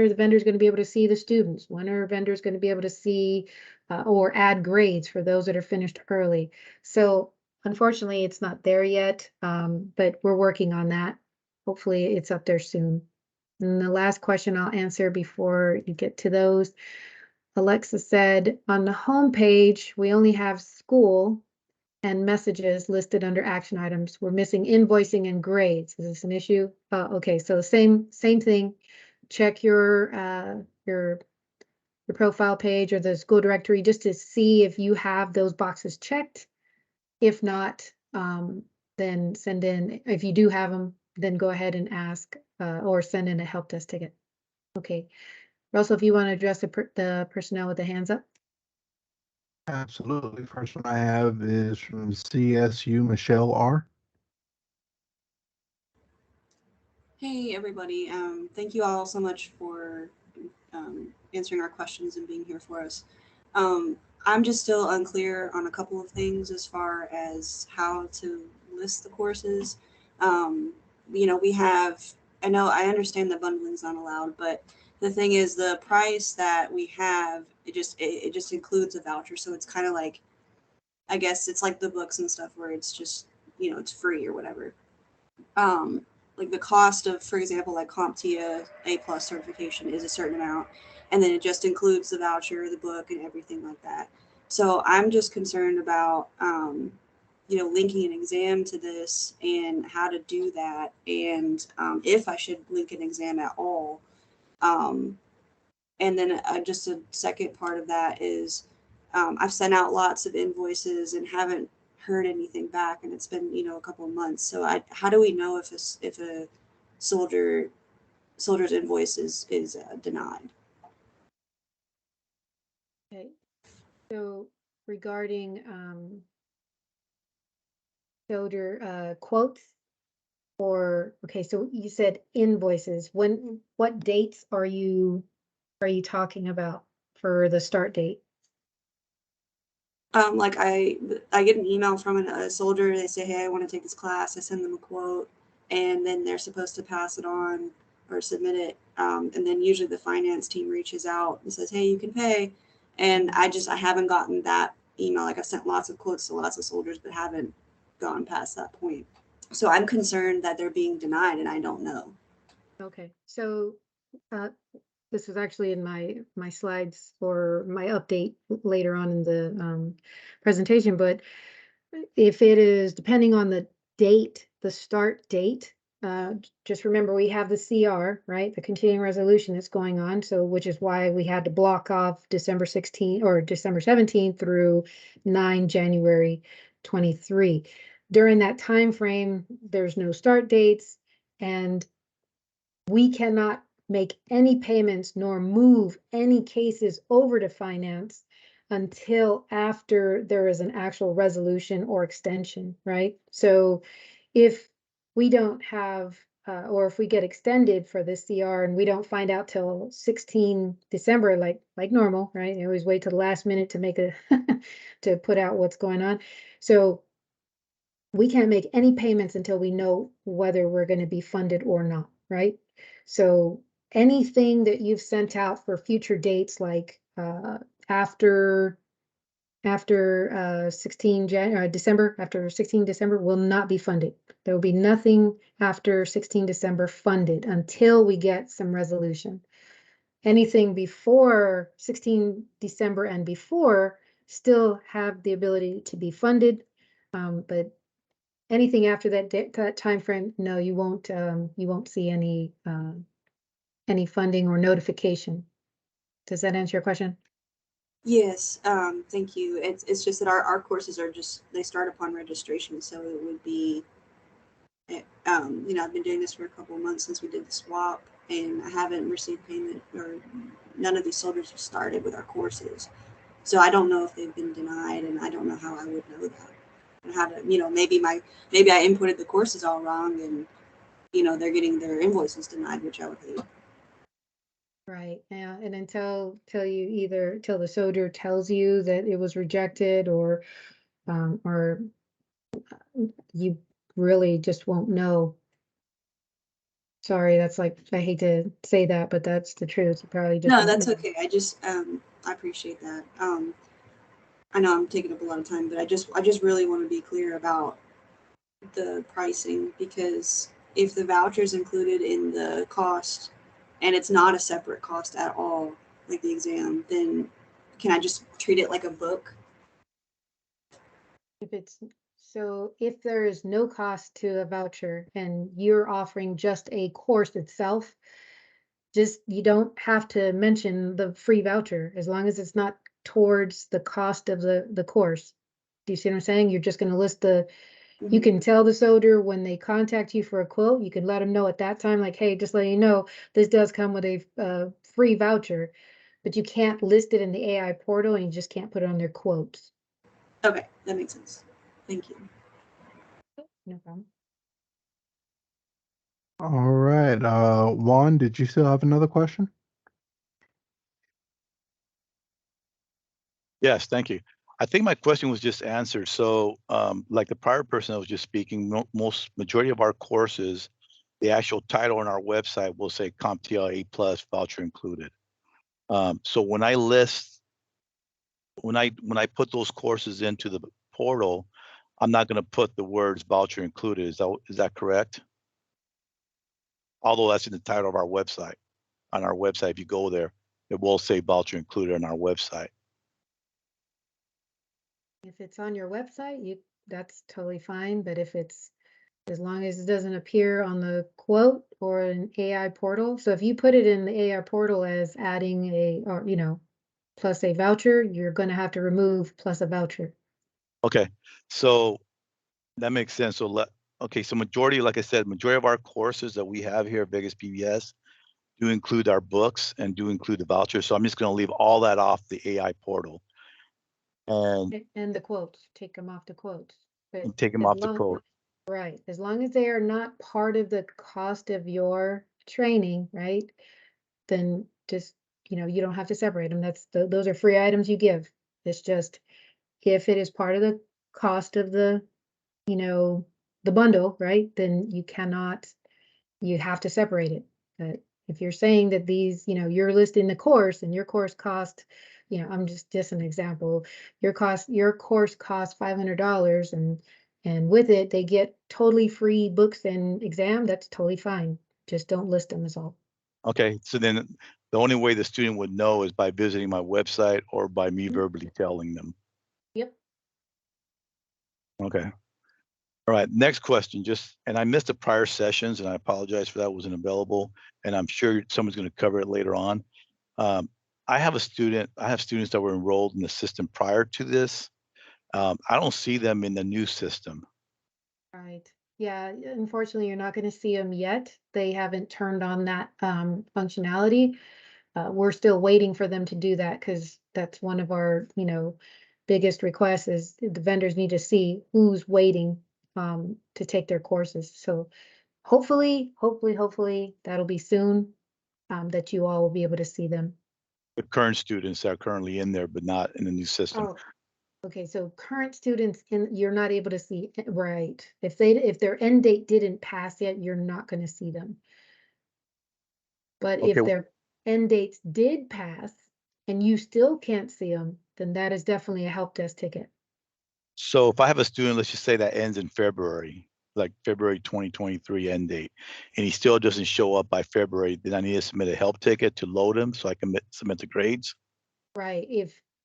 Speaker 7: the vendors going to be able to see the students? When are vendors going to be able to see or add grades for those that are finished early? So unfortunately, it's not there yet, but we're working on that. Hopefully it's up there soon. And the last question I'll answer before you get to those. Alexa said, on the home page, we only have school and messages listed under action items. We're missing invoicing and grades. Is this an issue? Okay, so same thing. Check your profile page or the school directory just to see if you have those boxes checked. If not, then send in. If you do have them, then go ahead and ask or send in a help desk ticket. Okay, Russell, if you want to address the personnel with the hands up.
Speaker 1: Absolutely. First one I have is from CSU, Michelle R.
Speaker 10: Hey, everybody. Thank you all so much for answering our questions and being here for us. I'm just still unclear on a couple of things as far as how to list the courses. We have, I understand that bundling's not allowed, but the thing is the price that we have, it just includes a voucher. So it's kind of like, I guess it's like the books and stuff where it's just, it's free or whatever. Like the cost of, for example, like CompTIA A+ certification is a certain amount, and then it just includes the voucher, the book, and everything like that. So I'm just concerned about, linking an exam to this and how to do that, and if I should link an exam at all. And then just a second part of that is I've sent out lots of invoices and haven't heard anything back, and it's been a couple of months. So how do we know if a soldier's invoice is denied?
Speaker 7: Okay, so regarding soldier quotes, or okay, so you said invoices. What dates are you talking about for the start date?
Speaker 10: Like I get an email from a soldier. They say, hey, I want to take this class. I send them a quote, and then they're supposed to pass it on or submit it. And then usually the finance team reaches out and says, hey, you can pay. And I haven't gotten that email. Like I've sent lots of quotes to lots of soldiers, but haven't gone past that point. So I'm concerned that they're being denied, and I don't know.
Speaker 7: Okay, so this is actually in my slides or my update later on in the presentation, but if it is depending on the date, the start date, just remember we have the CR, right? The continuing resolution that's going on. So, which is why we had to block off December 16th or December 17th through 9 January 23. During that time frame, there's no start dates, and we cannot make any payments nor move any cases over to finance until after there is an actual resolution or extension, right? So if we don't have, or if we get extended for this CR and we don't find out till 16 December, like normal, right? You always wait till the last minute to make a, to put out what's going on. So we can't make any payments until we know whether we're going to be funded or not, right? So anything that you've sent out for future dates, like after 16 December, after 16 December will not be funded. There will be nothing after 16 December funded until we get some resolution. Anything before 16 December and before still have the ability to be funded, but anything after that time frame, no, you won't see any funding or notification. Does that answer your question?
Speaker 10: Yes, thank you. It's just that our courses are just, they start upon registration, so it would be, I've been doing this for a couple of months since we did the swap, and I haven't received payment, or none of these soldiers have started with our courses. So I don't know if they've been denied, and I don't know how I would know that. And how to, maybe I inputted the courses all wrong, and they're getting their invoices denied, which I would hate.
Speaker 7: Right. Yeah. And until the soldier tells you that it was rejected, or you really just won't know. Sorry, that's I hate to say that, but that's the truth. You probably just
Speaker 10: No, that's okay. I just I appreciate that. I know I'm taking up a lot of time, but I just really want to be clear about the pricing, because if the voucher is included in the cost and it's not a separate cost at all, like the exam, then can I just treat it like a book?
Speaker 7: If there is no cost to a voucher and you're offering just a course itself, you don't have to mention the free voucher as long as it's not towards the cost of the course. Do you see what I'm saying? You're just going to list you can tell the soldier when they contact you for a quote, you can let them know at that time, like, hey, just letting you know, this does come with a free voucher, but you can't list it in the AI portal, and you just can't put it on their quotes.
Speaker 10: Okay, that makes sense. Thank you.
Speaker 7: No problem.
Speaker 1: All right. Juan, did you still have another question?
Speaker 4: Yes, thank you. I think my question was just answered. So like the prior person that was just speaking, majority of our courses, the actual title on our website will say CompTIA A+ voucher included. So when I put those courses into the portal, I'm not going to put the words voucher included. Is that correct? Although that's in the title of our website. On our website, if you go there, it will say voucher included on our website.
Speaker 7: If it's on your website, that's totally fine. But as long as it doesn't appear on the quote or an AI portal. So if you put it in the AI portal as adding plus a voucher, you're going to have to remove plus a voucher.
Speaker 4: Okay, so that makes sense. So so majority, like I said, majority of our courses that we have here at Vegas PBS do include our books and do include the voucher. So I'm just going to leave all that off the AI portal.
Speaker 7: And the quotes, take them off the quotes.
Speaker 4: And take them off the quote.
Speaker 7: Right. As long as they are not part of the cost of your training, right? Then just, you don't have to separate them. Those are free items you give. It's just, if it is part of the cost of the bundle, right? Then you have to separate it. But if you're saying that these, you're listing the course and your course cost, I'm just an example, your course costs $500, and with it, they get totally free books and exam, that's totally fine. Just don't list them, is all.
Speaker 4: Okay, so then the only way the student would know is by visiting my website or by me verbally telling them.
Speaker 7: Yep.
Speaker 4: Okay. All All right, next question. And I missed the prior sessions, and I apologize for that. Wasn't available, and I'm sure someone's going to cover it later on. I have students that were enrolled in the system prior to this. I don't see them in the new system.
Speaker 7: Right. Yeah, unfortunately, you're not going to see them yet. They haven't turned on that functionality. We're still waiting for them to do that because that's one of our, biggest requests is the vendors need to see who's waiting to take their courses. So hopefully, that'll be soon that you all will be able to see them.
Speaker 4: The current students that are currently in there, but not in the new system.
Speaker 7: Oh, okay. So current students you're not able to see, right? If their end date didn't pass yet, you're not going to see them. But
Speaker 4: Okay.
Speaker 7: if their end dates did pass and you still can't see them, then that is definitely a help desk ticket.
Speaker 4: So if I have a student, let's just say that ends in February, like February 2023 end date, and he still doesn't show up by February, then I need to submit a help ticket to load him so I can submit the grades.
Speaker 7: Right.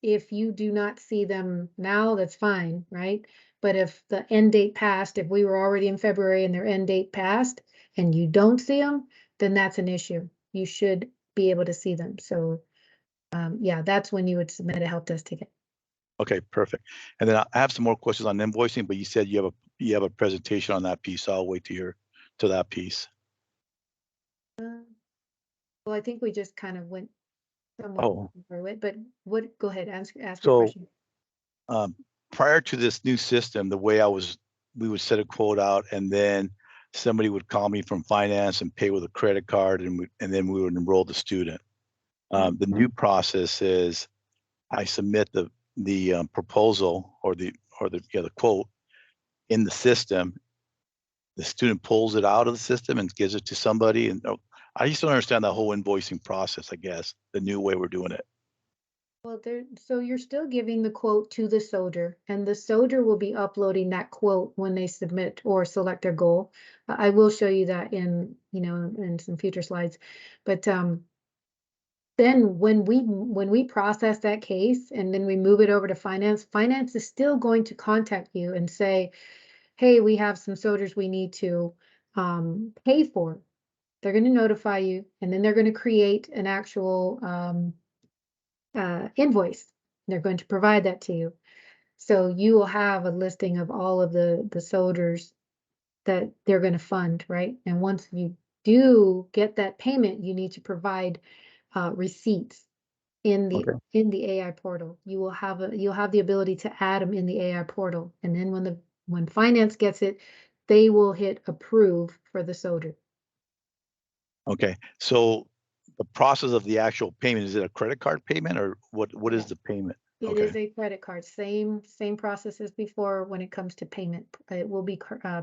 Speaker 7: If you do not see them now, that's fine, right? But if the end date passed, if we were already in February and their end date passed and you don't see them, then that's an issue. You should be able to see them. So yeah, that's when you would submit a help desk ticket.
Speaker 4: Okay, perfect. And then I have some more questions on invoicing, but you said you have a presentation on that piece. So I'll wait to that piece.
Speaker 7: Well, I think we just kind of went somewhat through it, but go ahead, ask your question.
Speaker 4: Prior to this new system, the way we would set a quote out, and then somebody would call me from finance and pay with a credit card, and then we would enroll the student. The new process is I submit the proposal or the quote in the system. The student pulls it out of the system and gives it to somebody. And I just don't understand that whole invoicing process, I guess, the new way we're doing it.
Speaker 7: Well, so you're still giving the quote to the soldier, and the soldier will be uploading that quote when they submit or select their goal. I will show you that in some future slides. But then when we process that case and then we move it over to finance is still going to contact you and say, hey, we have some soldiers we need to pay for. They're going to notify you, and then they're going to create an actual invoice. They're going to provide that to you. So you will have a listing of all of the soldiers that they're going to fund, right? And once you do get that payment, you need to provide receipts in the AI portal. You'll have the ability to add them in the AI portal, and then when finance gets it, they will hit approve for the soldier.
Speaker 4: Okay, so the process of the actual payment, is it a credit card payment, or what is the payment?
Speaker 7: It is a credit card, same process as before when it comes to payment. It will be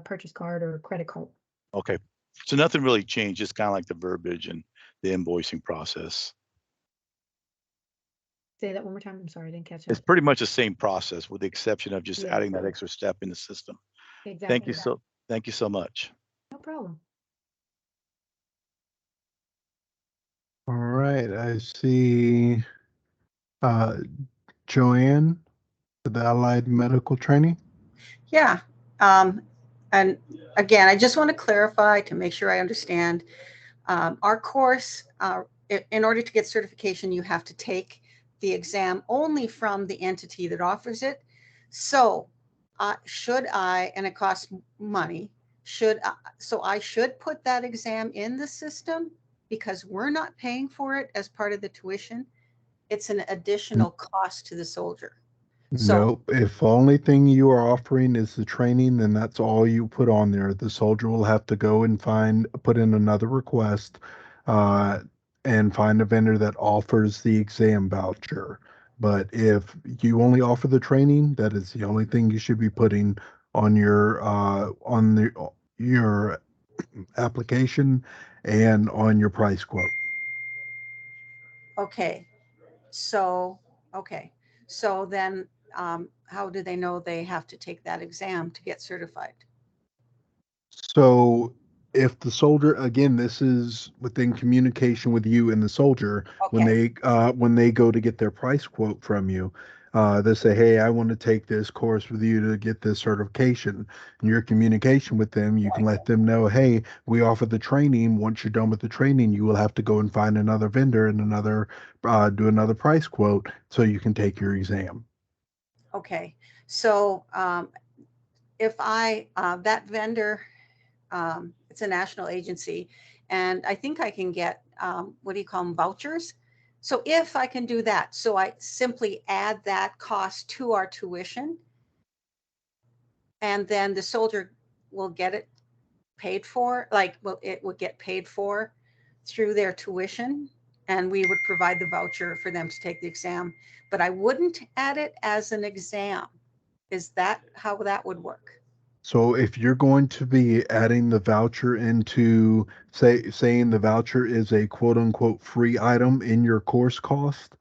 Speaker 7: purchase card or credit card.
Speaker 4: Okay, so nothing really changed, just kind of like the verbiage and the invoicing process.
Speaker 7: Say that one more time. I'm sorry, I didn't catch
Speaker 4: It's
Speaker 7: that.
Speaker 4: pretty much the same process with the exception of just adding that extra step in the system.
Speaker 7: Exactly.
Speaker 4: Thank you so much.
Speaker 7: No problem.
Speaker 1: All right, I see Joanne for the Allied Medical Training.
Speaker 11: Yeah. And again, I just want to clarify to make sure I understand. Our course, in order to get certification, you have to take the exam only from the entity that offers it. So should I, and it costs money, so I should put that exam in the system because we're not paying for it as part of the tuition. It's an additional cost to the soldier. So,
Speaker 1: Nope. If only thing you are offering is the training, then that's all you put on there. The soldier will have to go and put in another request, and find a vendor that offers the exam voucher. But if you only offer the training, that is the only thing you should be putting on your application and on your price quote.
Speaker 11: okay. So then how do they know they have to take that exam to get certified?
Speaker 1: So if the soldier, again, this is within communication with you and the soldier, when
Speaker 11: Okay.
Speaker 1: they go to get their price quote from you, They say, hey, I want to take this course with you to get this certification. In your communication with them, you can let them know, hey, we offer the training. Once you're done with the training, you will have to go and find another vendor and do another price quote so you can take your exam.
Speaker 11: Okay, so if that vendor, it's a national agency, and I think I can get, what do you call them, vouchers? So if I can do that, so I simply add that cost to our tuition, and then the soldier will get it paid for, it would get paid for through their tuition, and we would provide the voucher for them to take the exam, but I wouldn't add it as an exam. Is that how that would work?
Speaker 1: So if you're going to be adding the voucher into, saying the voucher is a quote unquote free item in your course cost.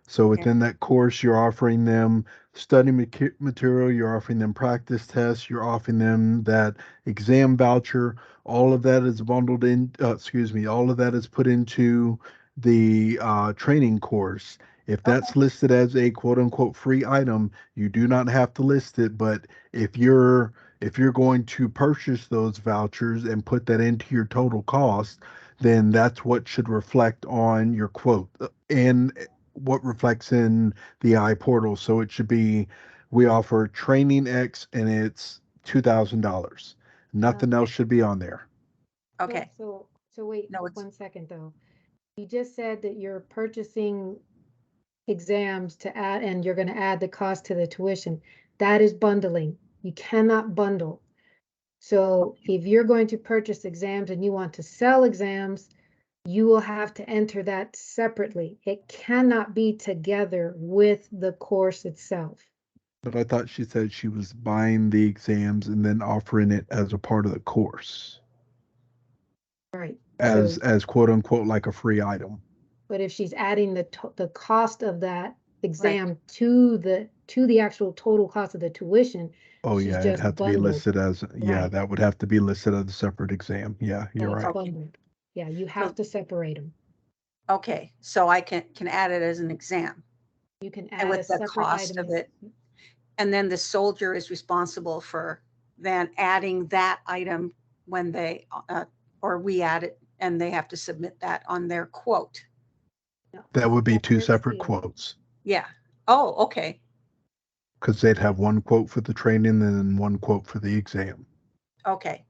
Speaker 1: So
Speaker 11: Okay.
Speaker 1: within that course, you're offering them study material, you're offering them practice tests, you're offering them that exam voucher. All of that is bundled in, all of that is put into the training course. If that's listed as a quote unquote free item, you do not have to list it. But if you're going to purchase those vouchers and put that into your total cost, then that's what should reflect on your quote and what reflects in the iPortal. So it should be, we offer training X and it's $2,000. Nothing else should be on there.
Speaker 11: Okay.
Speaker 7: So wait
Speaker 11: No, it's
Speaker 7: 1 second though. You just said that you're purchasing exams to add, and you're going to add the cost to the tuition. That is bundling. You cannot bundle. So if you're going to purchase exams and you want to sell exams, you will have to enter that separately. It cannot be together with the course itself.
Speaker 1: But I thought she said she was buying the exams and then offering it as a part of the course,
Speaker 7: Right.
Speaker 1: as quote unquote like a free item.
Speaker 7: But if she's adding the cost of that exam to the actual total cost of the tuition,
Speaker 1: Oh
Speaker 7: she's
Speaker 1: yeah, it'd
Speaker 7: just
Speaker 1: have to be
Speaker 7: bundled.
Speaker 1: listed as, yeah,
Speaker 7: Right.
Speaker 1: that would have to be listed as a separate exam. Yeah, you're
Speaker 7: That's
Speaker 1: right.
Speaker 7: bundled. Yeah, you have to separate them.
Speaker 11: okay. So I can add it as an exam
Speaker 7: You can
Speaker 11: and
Speaker 7: add a
Speaker 11: with the
Speaker 7: separate
Speaker 11: cost
Speaker 7: item
Speaker 11: of
Speaker 7: as
Speaker 11: it. And then the soldier is responsible for then adding that item when they, or we add it and they have to submit that on their quote.
Speaker 1: That would be two
Speaker 7: separate
Speaker 1: separate
Speaker 7: seal.
Speaker 1: quotes
Speaker 11: Yeah. Oh, okay.
Speaker 1: because they'd have one quote for the training and then one quote for the exam.
Speaker 11: Okay.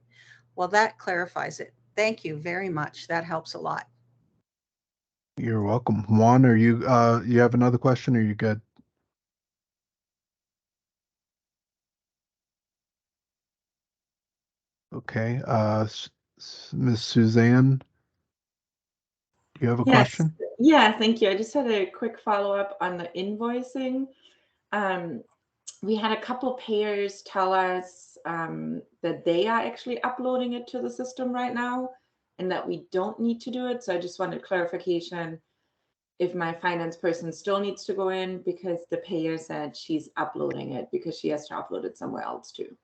Speaker 11: Well, that clarifies it. Thank you very much. That helps a lot.
Speaker 1: You're welcome. Juan, are you have another question or are you good? Okay. Miss Suzanne, do you have a
Speaker 12: Yes.
Speaker 1: question?
Speaker 12: Yeah, thank you. I just had a quick follow-up on the invoicing. We had a couple payers tell us that they are actually uploading it to the system right now and that we don't need to do it. So I just wanted clarification if my finance person still needs to go in, because the payer said she's uploading it because she has to upload it somewhere else too.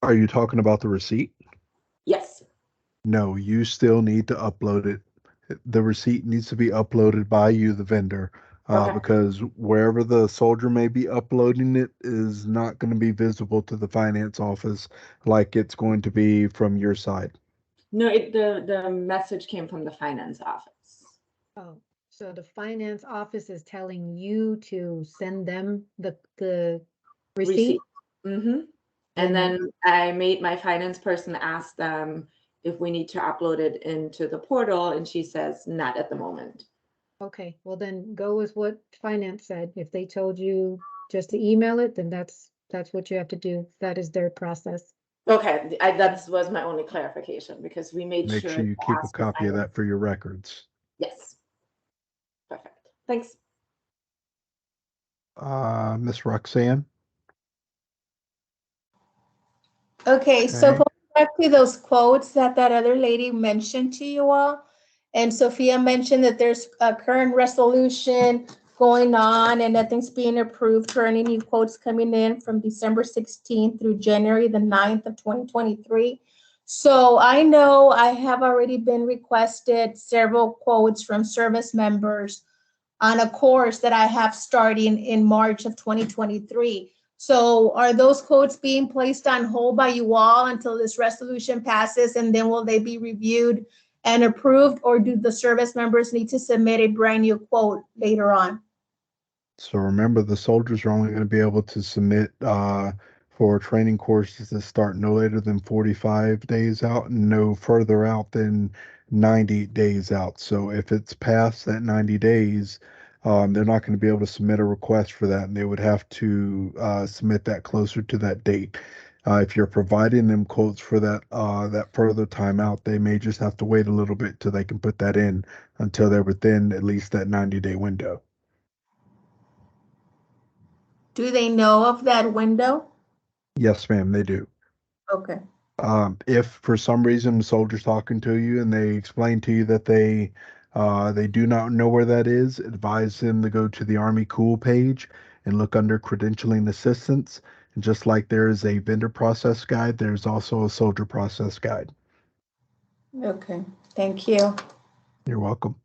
Speaker 1: Are you talking about the receipt?
Speaker 12: Yes.
Speaker 1: No, you still need to upload it. The receipt needs to be uploaded by you, the vendor,
Speaker 12: Okay.
Speaker 1: because wherever the soldier may be uploading it is not going to be visible to the finance office like it's going to be from your side.
Speaker 12: No, the message came from the finance office.
Speaker 7: Oh, so the finance office is telling you to send them the receipt?
Speaker 12: Mm-hmm. And then I made my finance person ask them if we need to upload it into the portal, and she says not at the moment.
Speaker 7: Okay, well then go with what finance said. If they told you just to email it, then that's what you have to do. That is their process.
Speaker 12: Okay, that was my only clarification because we made
Speaker 1: Make
Speaker 12: sure
Speaker 1: sure you
Speaker 12: to
Speaker 1: keep a
Speaker 12: ask the
Speaker 1: copy of
Speaker 12: finance.
Speaker 1: that for your records.
Speaker 12: Yes. Perfect. Thanks.
Speaker 1: Miss Roxanne?
Speaker 9: Okay, so
Speaker 1: Okay.
Speaker 9: going back to those quotes that other lady mentioned to you all, and Sophia mentioned that there's a current resolution going on and nothing's being approved for any new quotes coming in from December 16th through January the 9th of 2023. So I know I have already been requested several quotes from service members on a course that I have starting in March of 2023. So are those quotes being placed on hold by you all until this resolution passes, and then will they be reviewed and approved, or do the service members need to submit a brand new quote later on?
Speaker 1: So remember, the soldiers are only going to be able to submit for training courses that start no later than 45 days out and no further out than 90 days out. So if it's past that 90 days, they're not going to be able to submit a request for that, and they would have to submit that closer to that date. If you're providing them quotes for that further time out, they may just have to wait a little bit till they can put that in until they're within at least that 90-day window.
Speaker 9: Do they know of that window?
Speaker 1: Yes, ma'am, they do.
Speaker 9: Okay.
Speaker 1: If for some reason the soldier's talking to you and they explain to you that they do not know where that is, advise them to go to the Army Cool page and look under credentialing assistance. And just like there is a vendor process guide, there's also a soldier process guide.
Speaker 9: Okay. Thank you.
Speaker 1: You're welcome.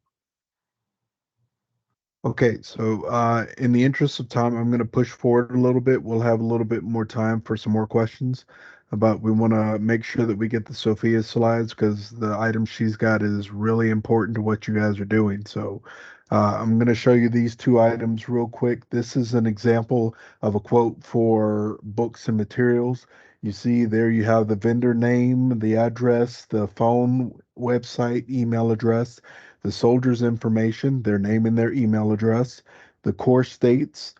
Speaker 1: Okay, so in the interest of time, I'm going to push forward a little bit. We'll have a little bit more time for some more questions, but we want to make sure that we get the Sophia slides because the item she's got is really important to what you guys are doing. So I'm going to show you these two items real quick. This is an example of a quote for books and materials. You see there you have the vendor name, the address, the phone, website, email address, the soldier's information, their name and their email address, the course dates,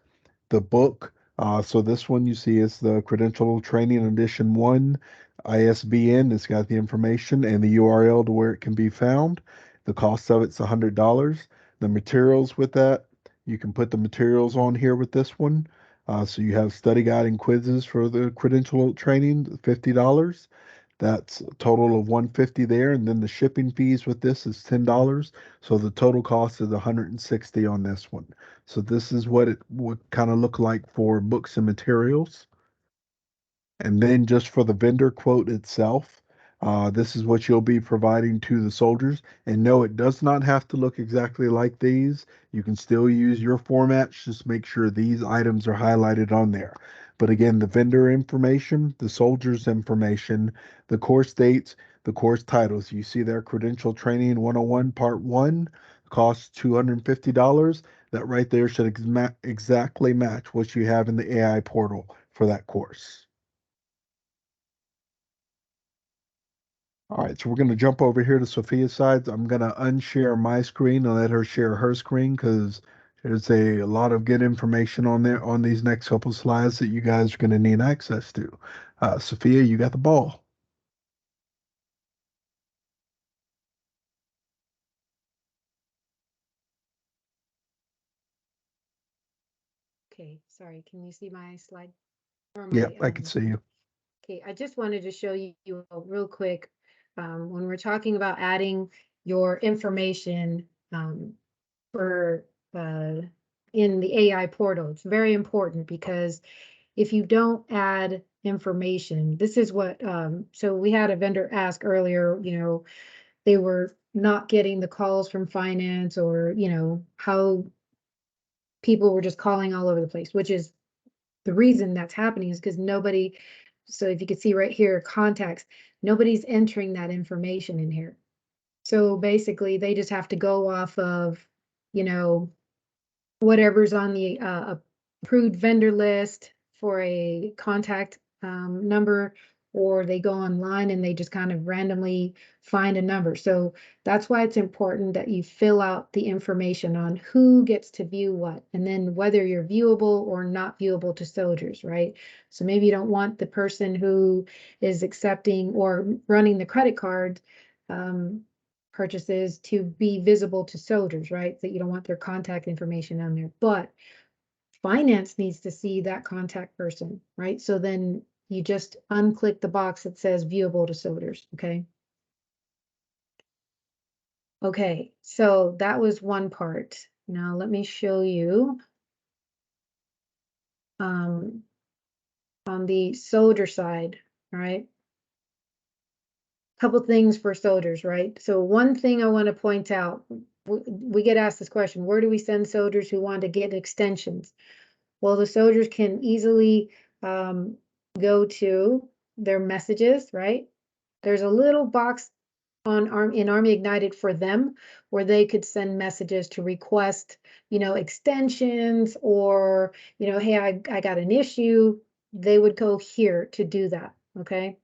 Speaker 1: the book. So this one you see is the Credential Training Edition 1 ISBN. It's got the information and the URL to where it can be found. The cost of it's $100. The materials with that, you can put the materials on here with this one. So you have study guide and quizzes for the credential training, $50. That's a total of $150 there, and then the shipping fees with this is $10. So the total cost is $160 on this one. So this is what it would kind of look like for books and materials. And then just for the vendor quote itself, this is what you'll be providing to the soldiers. And no, it does not have to look exactly like these. You can still use your formats. Just make sure these items are highlighted on there. But again, the vendor information, the soldiers information, the course dates, the course titles. You see there, Credential Training 101 Part 1 costs $250. That right there should exactly match what you have in the AI portal for that course. All right, so we're going to jump over here to Sophia's side. I'm going to unshare my screen and let her share her screen because there's a lot of good information on there on these next couple slides that you guys are going to need access to. Sophia, you got the ball.
Speaker 7: Okay, sorry, can you see my slide?
Speaker 1: Yeah, I can see you.
Speaker 7: Okay, I just wanted to show you real quick, when we're talking about adding your information for in the AI portal, it's very important because if you don't add information, this is what, so we had a vendor ask earlier, they were not getting the calls from finance, or, how people were just calling all over the place, which is the reason that's happening is because nobody, so if you can see right here, contacts, nobody's entering that information in here. So basically they just have to go off of, whatever's on the approved vendor list for a contact number, or they go online and they just kind of randomly find a number. So that's why it's important that you fill out the information on who gets to view what, and then whether you're viewable or not viewable to soldiers, right? So maybe you don't want the person who is accepting or running the credit card purchases to be visible to soldiers, right? That you don't want their contact information on there, but finance needs to see that contact person, right? So then you just unclick the box that says viewable to soldiers, okay? Okay, so that was one part. Now let me show you on the soldier side, right? Couple things for soldiers, right? So one thing I want to point out, we get asked this question, where do we send soldiers who want to get extensions? Well, the soldiers can easily go to their messages, right? There's a little box in Army Ignited for them where they could send messages to request, extensions or, hey, I got an issue. They would go here to do that. Okay.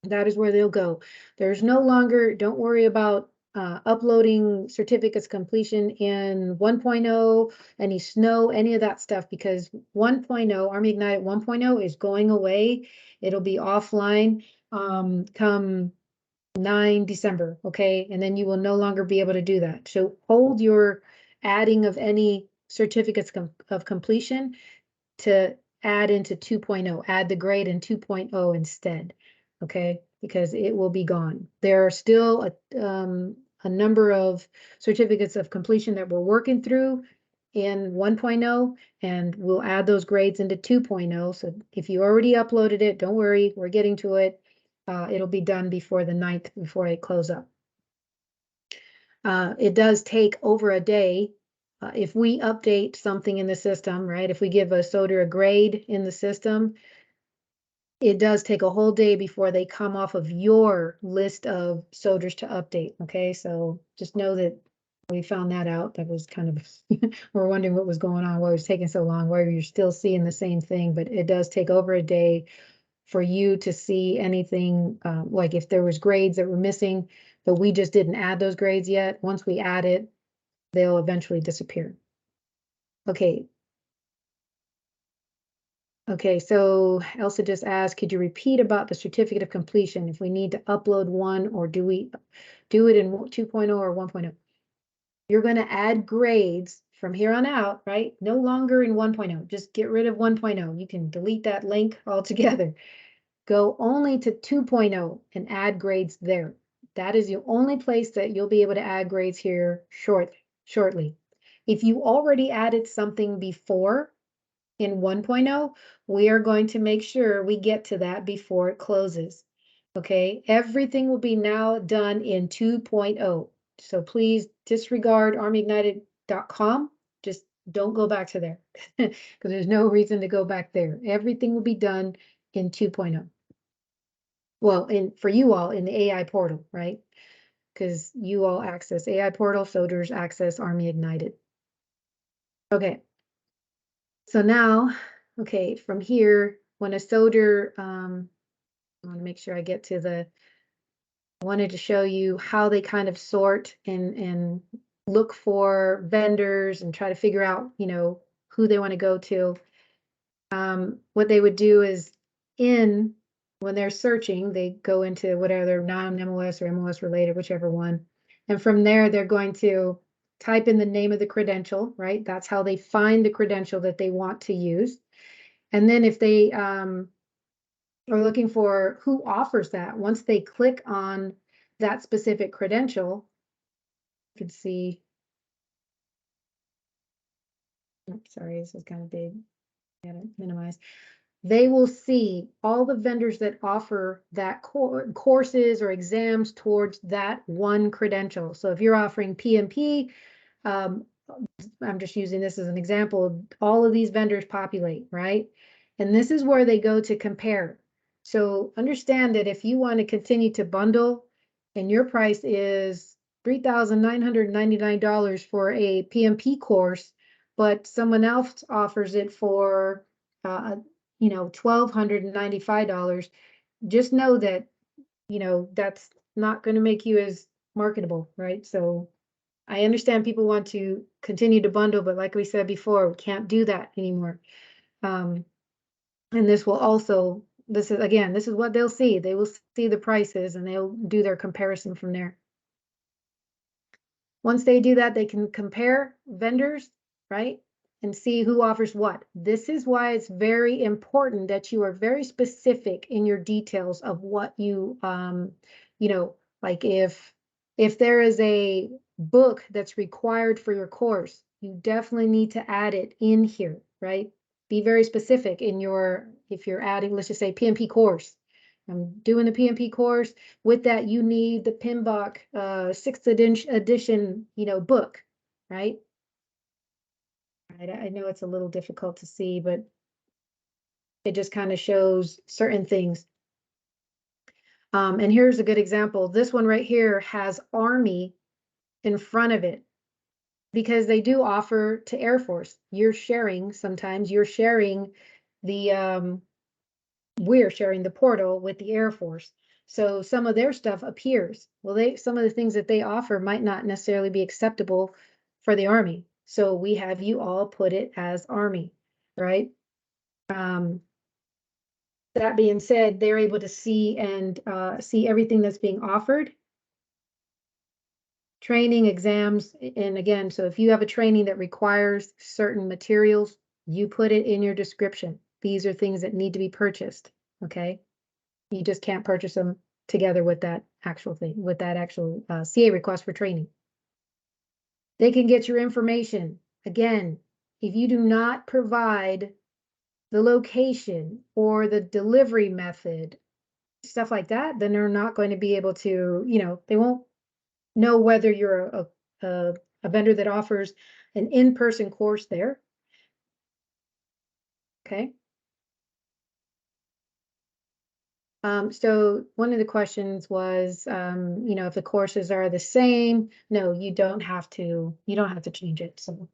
Speaker 7: That is where they'll go. There's no longer, don't worry about uploading certificates completion in 1.0, any snow, any of that stuff, because 1.0, Army Ignited 1.0 is going away. It'll be offline come 9 December, okay? And then you will no longer be able to do that. So hold your adding of any certificates of completion to add into 2.0, add the grade in 2.0 instead, okay? Because it will be gone. There are still a number of certificates of completion that we're working through in 1.0, and we'll add those grades into 2.0. So if you already uploaded it, don't worry, we're getting to it. It'll be done before the 9th, before I close up. It does take over a day. If we update something in the system, right? If we give a soldier a grade in the system, it does take a whole day before they come off of your list of soldiers to update. Okay, so just know that we found that out. That was kind of, we're wondering what was going on, why it was taking so long, why you're still seeing the same thing, but it does take over a day for you to see anything, like if there was grades that were missing, but we just didn't add those grades yet. Once we add it, they'll eventually disappear. Okay. Okay, so Elsa just asked, could you repeat about the certificate of completion if we need to upload one, or do we do it in 2.0 or 1.0? You're going to add grades from here on out, right? No longer in 1.0. Just get rid of 1.0. You can delete that link altogether. Go only to 2.0 and add grades there. That is the only place that you'll be able to add grades here shortly. If you already added something before in 1.0, we are going to make sure we get to that before it closes. Okay, everything will be now done in 2.0. So please disregard armyignited.com. Just don't go back to there because there's no reason to go back there. Everything will be done in 2.0. Well, for you all in the AI portal, right? Because you all access AI portal, soldiers access Army Ignited. Okay. So now, okay, from here, when a soldier, I want to make sure I get to I wanted to show you how they kind of sort and look for vendors and try to figure out, who they want to go to. What they would do is when they're searching, they go into whatever non-MOS or MOS related, whichever one. And from there, they're going to type in the name of the credential, right? That's how they find the credential that they want to use. And then if they are looking for who offers that, once they click on that specific credential, you can see, oops, sorry, this is kind of big. I gotta minimize. They will see all the vendors that offer that courses or exams towards that one credential. So if you're offering PMP, I'm just using this as an example, all of these vendors populate, right? And this is where they go to compare. So understand that if you want to continue to bundle and your price is $3,999 for a PMP course, but someone else offers it for $1,295, just know that, that's not going to make you as marketable, right? So I understand people want to continue to bundle, but like we said before, we can't do that anymore. And this will also, this is what they'll see. They will see the prices and they'll do their comparison from there. Once they do that, they can compare vendors, right? And see who offers what. This is why it's very important that you are very specific in your details of what you, like if there is a book that's required for your course, you definitely need to add it in here, right? Be very specific in if you're adding, let's just say PMP course, I'm doing the PMP course. With that, you need the PMBOK 6th edition, book, right? I know it's a little difficult to see, but it just kind of shows certain things. And here's a good example. This one right here has Army in front of it because they do offer to Air Force. Sometimes you're sharing the, we're sharing the portal with the Air Force. So some of their stuff appears. Well, some of the things that they offer might not necessarily be acceptable for the Army. So we have you all put it as Army, right? That being said, they're able to see and see everything that's being offered. Training, exams, and again, so if you have a training that requires certain materials, you put it in your description. These are things that need to be purchased, okay? You just can't purchase them together with that actual thing, with that actual CA request for training. They can get your information. Again, if you do not provide the location or the delivery method, stuff like that, then they're not going to be able to, they won't know whether you're a vendor that offers an in-person course there. Okay. So one of the questions was, if the courses are the same. No, you don't have to change it. So,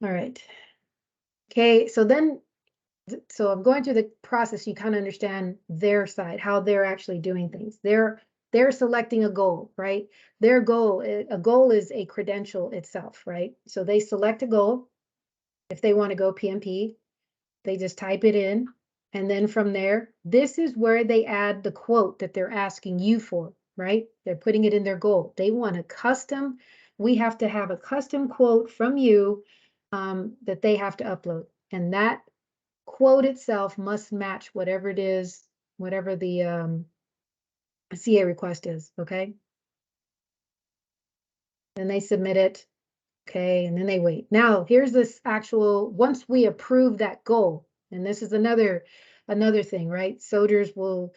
Speaker 7: all right. Okay, so I'm going through the process. You kind of understand their side, how they're actually doing things. They're selecting a goal, right? A goal is a credential itself, right? So they select a goal. If they want to go PMP, they just type it in. And then from there, this is where they add the quote that they're asking you for, right? They're putting it in their goal. They want we have to have a custom quote from you that they have to upload. And that quote itself must match whatever it is, whatever the CA request is, okay? Then they submit it, okay, and then they wait. Now, here's this once we approve that goal, and this is another thing, right? Soldiers will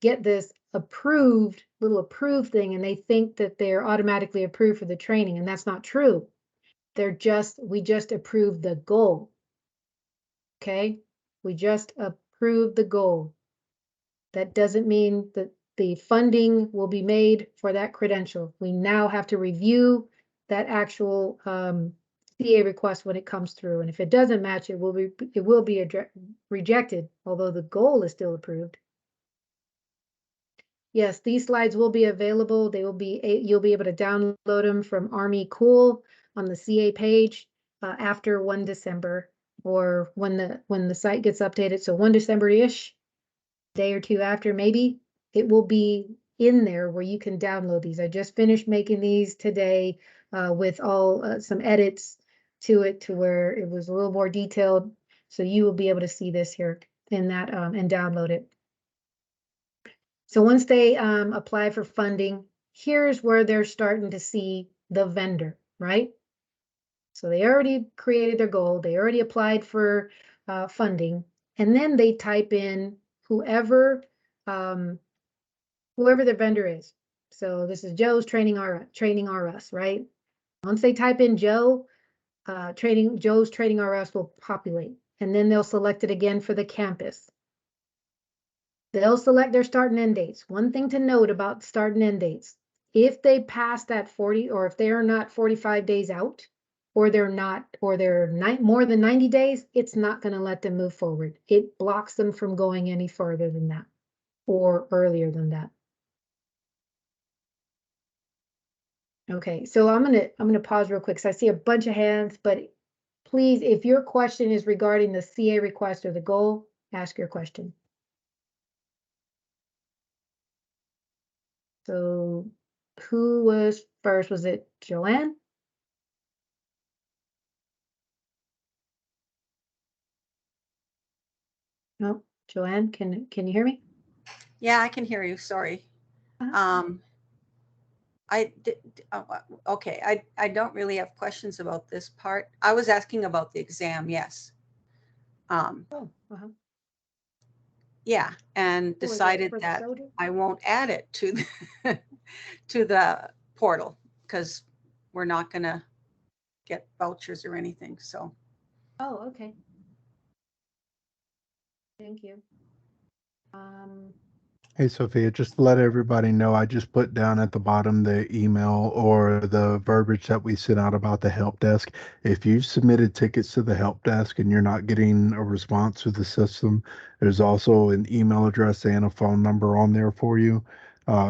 Speaker 7: get this little approved thing, and they think that they're automatically approved for the training, and that's not true. We just approved the goal, okay? We just approved the goal. That doesn't mean that the funding will be made for that credential. We now have to review that actual CA request when it comes through. And if it doesn't match, it will be rejected, although the goal is still approved. Yes, these slides will be available. You'll be able to download them from Army Cool on the CA page after 1 December, or when the site gets updated. So 1 December-ish, day or two after, maybe it will be in there where you can download these. I just finished making these today with all some edits to it to where it was a little more detailed. So you will be able to see this here in that and download it. So once they apply for funding, here's where they're starting to see the vendor, right? So they already created their goal. They already applied for funding. And then they type in whoever the vendor is. So this is Joe's Training R Us, right? Once they type in Joe's Training R Us will populate, and then they'll select it again for the campus. They'll select their start and end dates. One thing to note about start and end dates, if they pass that 40, or if they are not 45 days out, or they're more than 90 days, it's not going to let them move forward. It blocks them from going any further than that or earlier than that. Okay, so I'm gonna pause real quick because I see a bunch of hands, but please, if your question is regarding the CA request or the goal, ask your question. So who was first? Was it Joanne? No, Joanne, can you hear me?
Speaker 11: Yeah, I can hear you. Sorry. Okay. I don't really have questions about this part. I was asking about the exam. Yes. Yeah, and
Speaker 7: Oh, is that
Speaker 11: decided
Speaker 7: for the
Speaker 11: that
Speaker 7: soldier?
Speaker 11: I won't add it to the, to the portal because we're not gonna get vouchers or anything, so.
Speaker 7: Oh, okay. Thank you.
Speaker 1: Hey, Sophia, just to let everybody know, I just put down at the bottom the email or the verbiage that we sent out about the help desk. If you've submitted tickets to the help desk and you're not getting a response through the system, there's also an email address and a phone number on there for you.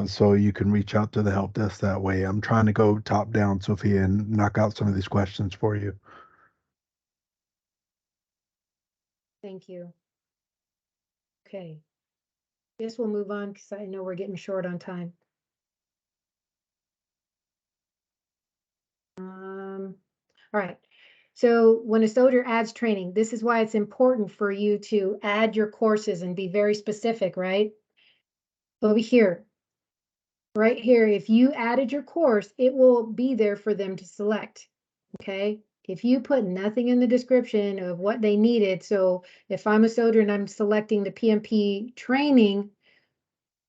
Speaker 1: So you can reach out to the help desk that way. I'm trying to go top down, Sophia, and knock out some of these questions for you.
Speaker 7: Thank you. Okay. Guess we'll move on because I know we're getting short on time. All right. So when a soldier adds training, this is why it's important for you to add your courses and be very specific, right? Over here, right here, if you added your course, it will be there for them to select, okay? If you put nothing in the description of what they needed, so if I'm a soldier and I'm selecting the PMP training,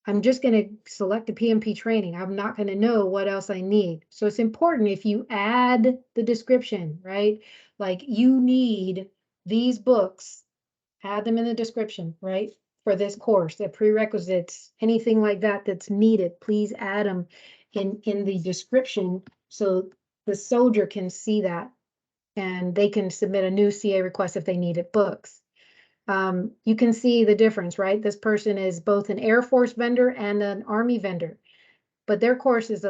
Speaker 7: I'm just going to select the PMP training. I'm not going to know what else I need. So it's important if you add the description, right? Like you need these books, add them in the description, right? For this course, the prerequisites, anything like that that's needed, please add them in the description so the soldier can see that and they can submit a new CA request if they needed books. You can see the difference, right? This person is both an Air Force vendor and an Army vendor, but their course is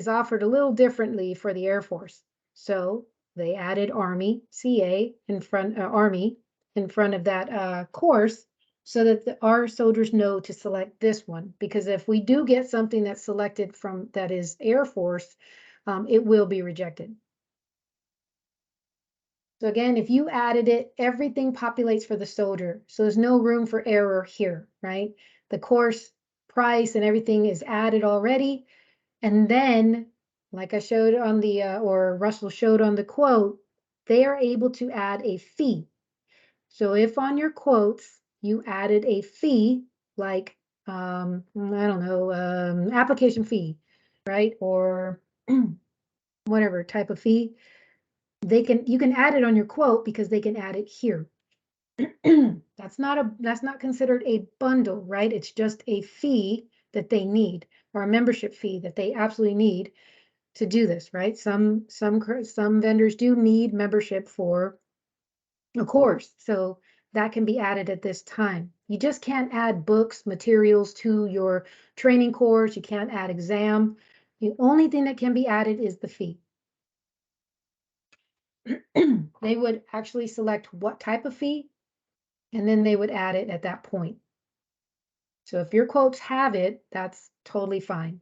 Speaker 7: offered a little differently for the Air Force. So they added Army CA in front, Army in front of that course so that our soldiers know to select this one. Because if we do get something that's selected from that is Air Force, it will be rejected. So again, if you added it, everything populates for the soldier. So there's no room for error here, right? The course price and everything is added already. And then, like I showed on the, or Russell showed on the quote, they are able to add a fee. So if on your quotes, you added a fee, like, I don't know, application fee, right? Or whatever type of fee, you can add it on your quote because they can add it here. That's not considered a bundle, right? It's just a fee that they need, or a membership fee that they absolutely need to do this, right? Some vendors do need membership for a course, so that can be added at this time. You just can't add books, materials to your training course. You can't add exam. The only thing that can be added is the fee. They would actually select what type of fee, and then they would add it at that point. So if your quotes have it, that's totally fine.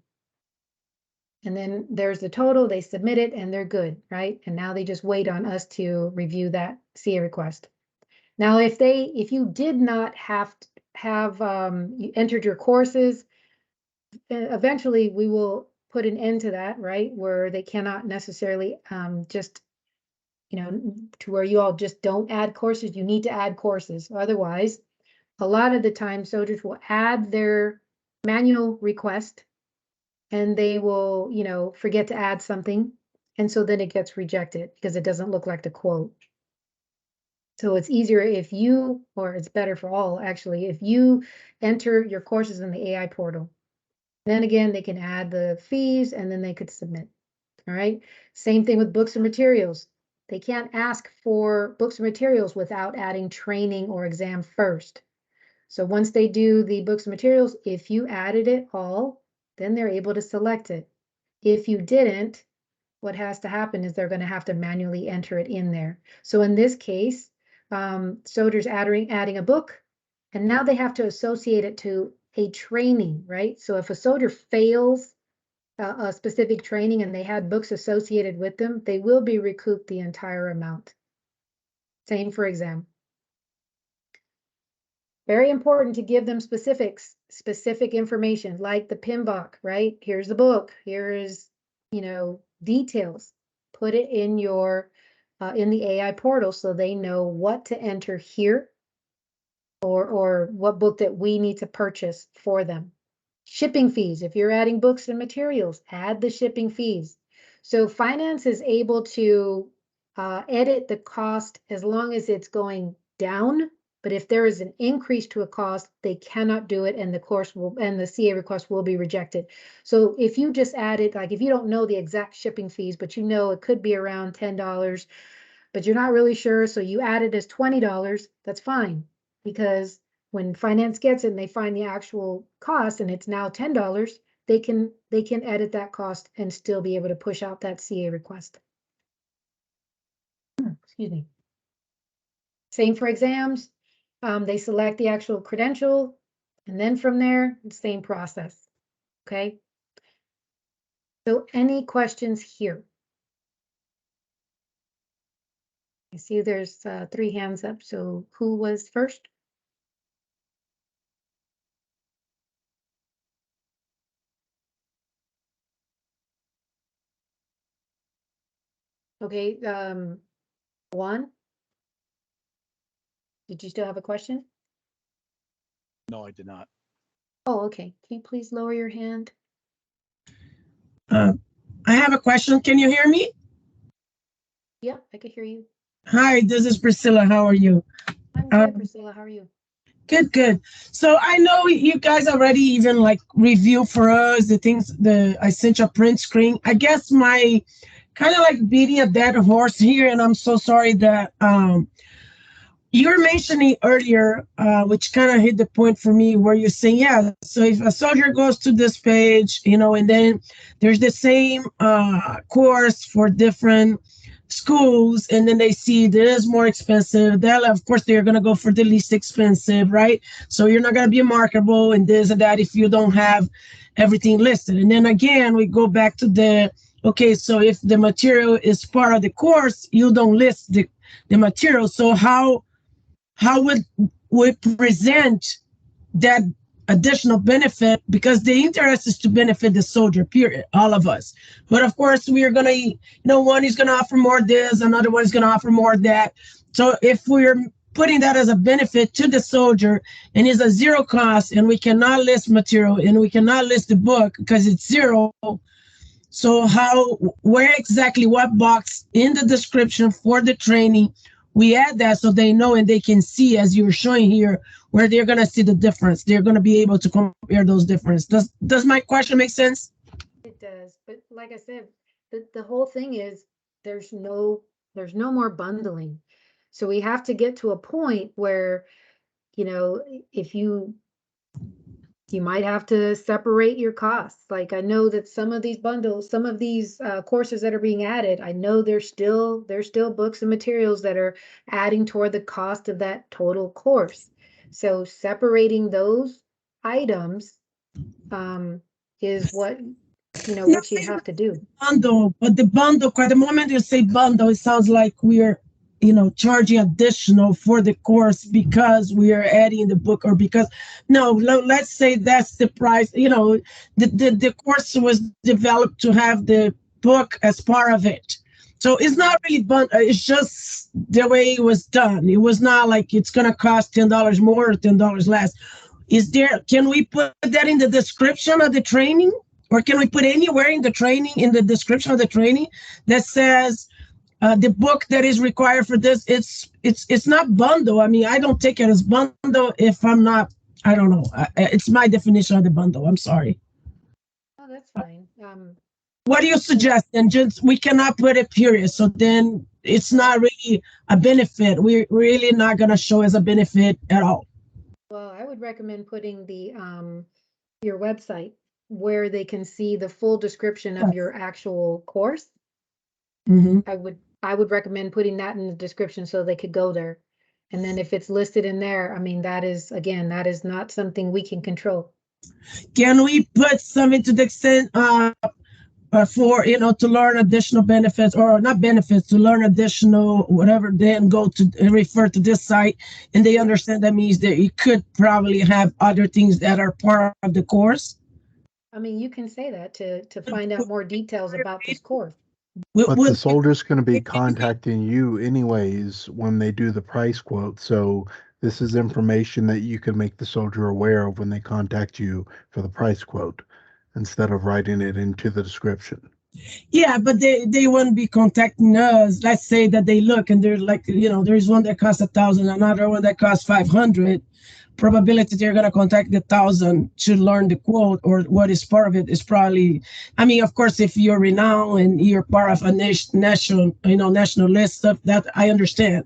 Speaker 7: And then there's the total, they submit it, and they're good, right? And now they just wait on us to review that CA request. Now, if you did not have you entered your courses, eventually we will put an end to that, right? Where they cannot necessarily just to where you all just don't add courses. You need to add courses. Otherwise, a lot of the time soldiers will add their manual request and they will, forget to add something. And so then it gets rejected because it doesn't look like the quote. So it's easier or it's better for all actually, if you enter your courses in the AI portal. Then again, they can add the fees and then they could submit. All right. Same thing with books and materials. They can't ask for books and materials without adding training or exam first. So once they do the books and materials, if you added it all, then they're able to select it. If you didn't, what has to happen is they're going to have to manually enter it in there. So in this case, soldiers adding a book, and now they have to associate it to a training, right? So if a soldier fails a specific training and they had books associated with them, they will be recouped the entire amount. Same for exam. Very important to give them specific information like the PMBOK, right? Here's the book, here's, details. Put it in your, in the AI portal so they know what to enter here or what book that we need to purchase for them. Shipping fees, if you're adding books and materials, add the shipping fees. So finance is able to edit the cost as long as it's going down. But if there is an increase to a cost, they cannot do it, and the course will, and the CA request will be rejected. So if you just added, like if you don't know the exact shipping fees, but you know it could be around $10, but you're not really sure, so you add it as $20, that's fine. Because when finance gets it and they find the actual cost and it's now $10, they can edit that cost and still be able to push out that CA request. Excuse me. Same for exams. They select the actual credential, and then from there, same process. Okay. So any questions here? I see there's 3 hands up. So who was first? Okay, Juan? Did you still have a question?
Speaker 4: No, I did not.
Speaker 7: Oh, okay. Can you please lower your hand?
Speaker 13: I have a question. Can you hear me?
Speaker 7: Yep, I can hear you.
Speaker 13: Hi, this is Priscilla. How are you?
Speaker 7: I'm good, Priscilla. How are you?
Speaker 13: Good, good. So I know you guys already even like review for us the things I sent you a print screen. I guess my kind of like beating a dead horse here, and I'm so sorry that you were mentioning earlier, which kind of hit the point for me, where you're saying, yeah, so if a soldier goes to this page, and then there's the same course for different schools, and then they see this is more expensive, of course they're going to go for the least expensive, right? So you're not going to be marketable and this and that if you don't have everything listed. And then again, we go back to okay, so if the material is part of the course, you don't list the material. So how would we present that additional benefit? Because the interest is to benefit the soldier, period, all of us. But of course, we are going to, one is going to offer more this, another one is going to offer more that. So if we're putting that as a benefit to the soldier and it's a zero cost, and we cannot list material and we cannot list the book because it's zero. So where exactly, what box in the description for the training we add that so they know and they can see, as you're showing here, where they're going to see the difference. They're going to be able to compare those differences. Does my question make sense?
Speaker 7: It does. But like I said, the whole thing is there's no more bundling. So we have to get to a point where, if you might have to separate your costs. Like I know that some of these bundles, some of these courses that are being added, I know there's still books and materials that are adding toward the cost of that total course. So separating those items is what what you have to do.
Speaker 13: Bundle, but the bundle, the moment you say bundle, it sounds like we're charging additional for the course because we are adding the book, or because let's say that's the price. The course was developed to have the book as part of it. So it's not really bundle. It's just the way it was done. It was not like it's going to cost $10 more or $10 less. Can we put that in the description of the training? Or can we put anywhere in the training, in the description of the training, that says the book that is required for this? It's not bundle. I mean, I don't take it as bundle if I'm not. I don't know. It's my definition of the bundle. I'm sorry.
Speaker 7: Oh, that's fine.
Speaker 13: What do you suggest? And just we cannot put a period. So then it's not really a benefit. We're really not going to show as a benefit at all.
Speaker 7: Well, I would recommend putting the your website where they can see the full description of your actual course.
Speaker 13: Mm-hmm.
Speaker 7: I would recommend putting that in the description so they could go there. And then if it's listed in there, I mean, that is not something we can control.
Speaker 13: Can we put something to the extent for to learn additional benefits, or not benefits, to learn additional whatever, then go to refer to this site, and they understand that means that you could probably have other things that are part of the course?
Speaker 7: I mean, you can say that to find out more details about this course.
Speaker 1: But the soldier's going to be contacting you anyways when they do the price quote. So This is information that you can make the soldier aware of when they contact you for the price quote instead of writing it into the description.
Speaker 13: Yeah, but they wouldn't be contacting us. Let's say that they look and they're like, there's one that costs 1,000, another one that costs 500. Probability they're gonna contact the 1,000 to learn the quote or what is part of it is probably. I mean, of course, if you're renowned and you're part of a national, national list stuff, that I understand.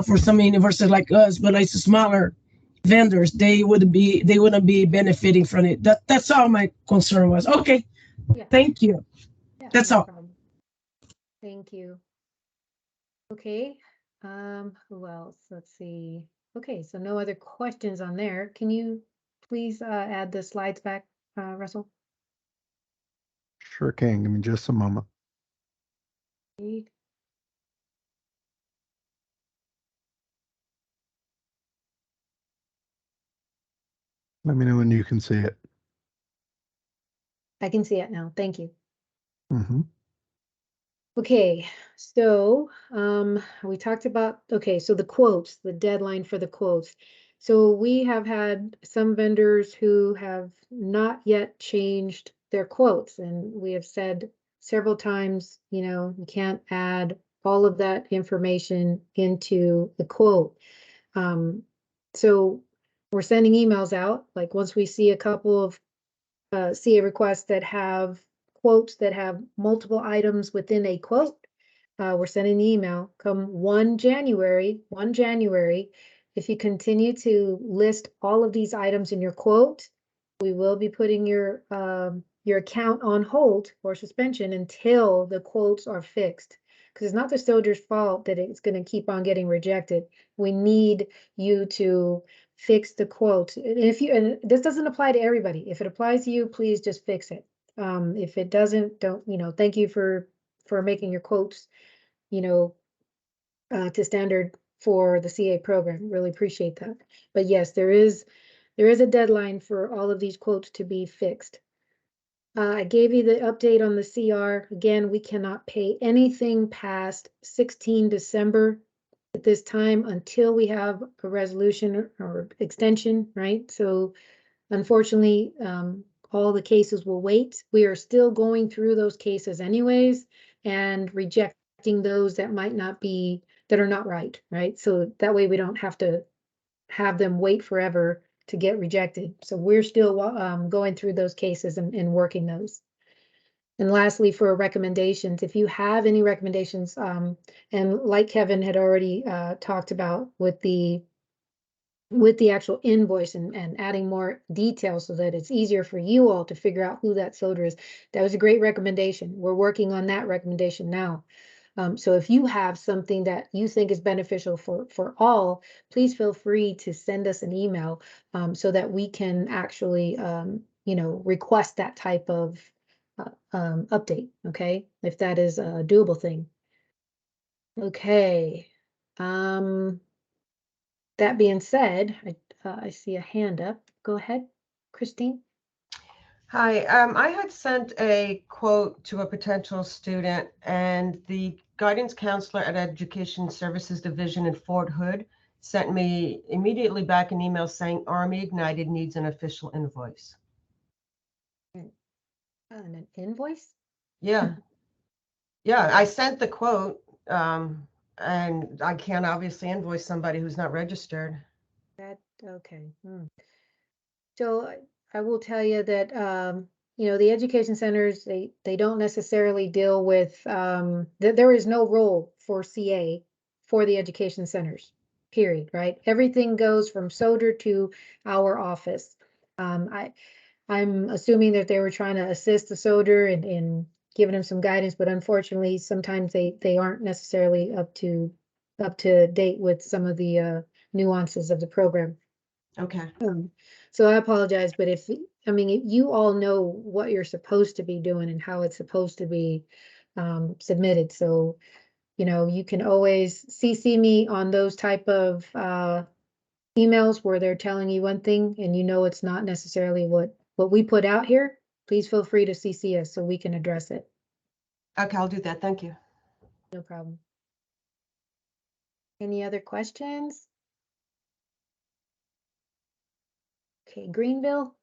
Speaker 13: For some universities like us, but like smaller vendors, they wouldn't be benefiting from it. That's all my concern was. Okay,
Speaker 7: Yeah.
Speaker 13: thank you.
Speaker 7: Yeah,
Speaker 13: That's
Speaker 7: no
Speaker 13: all.
Speaker 7: problem. Thank you. Okay, who else? Let's see. Okay, so no other questions on there. Can you please add the slides back, Russell?
Speaker 1: Sure can. Give me just a moment.
Speaker 7: Okay.
Speaker 1: Let me know when you can see it.
Speaker 7: I can see it now. Thank you.
Speaker 1: Mm-hmm.
Speaker 7: Okay, so we talked about, okay, so the quotes, the deadline for the quotes. So we have had some vendors who have not yet changed their quotes, and we have said several times, you can't add all of that information into the quote. So we're sending emails out, like once we see a couple of CA requests that have quotes that have multiple items within a quote. We're sending an email come 1 January, if you continue to list all of these items in your quote, we will be putting your account on hold or suspension until the quotes are fixed. Because it's not the soldier's fault that it's going to keep on getting rejected. We need you to fix the quote. And this doesn't apply to everybody. If it applies to you, please just fix it. If it doesn't, don't, thank you for making your quotes, to standard for the CA program. Really appreciate that. But yes, there is a deadline for all of these quotes to be fixed. I gave you the update on the CR. Again, we cannot pay anything past 16 December at this time until we have a resolution or extension, right? So unfortunately, all the cases will wait. We are still going through those cases anyways and rejecting those that are not right, right? So that way we don't have to have them wait forever to get rejected. So we're still going through those cases and working those. And lastly, for recommendations, if you have any recommendations, and like Kevin had already talked about with the actual invoice and adding more details so that it's easier for you all to figure out who that soldier is. That was a great recommendation. We're working on that recommendation now. So if you have something that you think is beneficial for all, please feel free to send us an email so that we can actually, request that type of update, okay? If that is a doable thing. Okay. That being said, I see a hand up. Go ahead, Christine.
Speaker 6: Hi, I had sent a quote to a potential student, and the guidance counselor at Education Services Division in Fort Hood sent me immediately back an email saying Army Ignited needs an official invoice.
Speaker 7: An invoice?
Speaker 6: Yeah. Yeah, I sent the quote, and I can't obviously invoice somebody who's not registered.
Speaker 7: Okay. So I will tell you that the education centers, they don't necessarily deal with there is no role for CA for the education centers, period, right? Everything goes from soldier to our office. I'm assuming that they were trying to assist the soldier in giving him some guidance, but unfortunately, sometimes they aren't necessarily up to date with some of the nuances of the program.
Speaker 6: Okay.
Speaker 7: So I apologize, but you all know what you're supposed to be doing and how it's supposed to be submitted. So, you can always CC me on those type of emails where they're telling you one thing and it's not necessarily what we put out here. Please feel free to CC us so we can address it.
Speaker 6: Okay, I'll do that. Thank you.
Speaker 7: No problem. Any other questions? Okay, Greenville.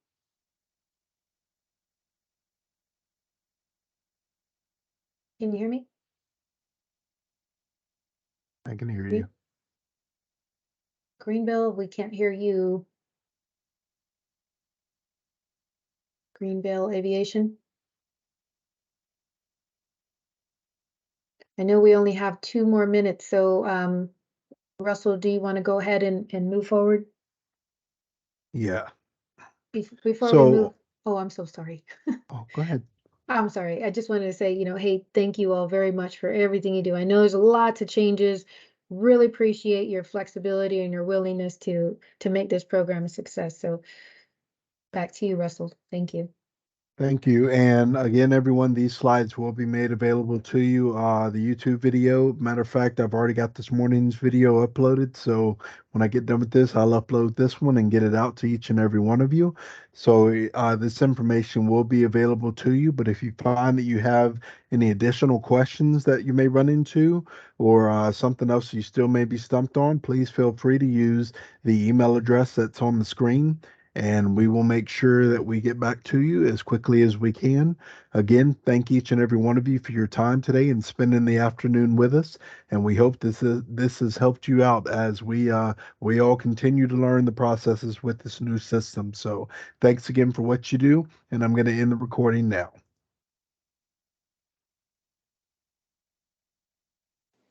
Speaker 7: Can you hear me?
Speaker 1: I can hear
Speaker 7: Green-
Speaker 1: you.
Speaker 7: Greenville, we can't hear you. Greenville Aviation. I know we only have 2 more minutes, so Russell, do you want to go ahead and move forward
Speaker 1: Yeah.
Speaker 7: before we move?
Speaker 1: So,
Speaker 7: Oh, I'm so sorry.
Speaker 1: oh, go ahead.
Speaker 7: I'm sorry. I just wanted to say, hey, thank you all very much for everything you do. I know there's lots of changes. Really appreciate your flexibility and your willingness to make this program a success. So back to you, Russell. Thank you.
Speaker 1: Thank you. And again, everyone, these slides will be made available to you. The YouTube video, matter of fact, I've already got this morning's video uploaded. So when I get done with this, I'll upload this one and get it out to each and every one of you. So this information will be available to you. But if you find that you have any additional questions that you may run into or something else you still may be stumped on, please feel free to use the email address that's on the screen, and we will make sure that we get back to you as quickly as we can. Again, thank each and every one of you for your time today and spending the afternoon with us. And we hope this has helped you out as we all continue to learn the processes with this new system. So thanks again for what you do, and I'm going to end the recording now.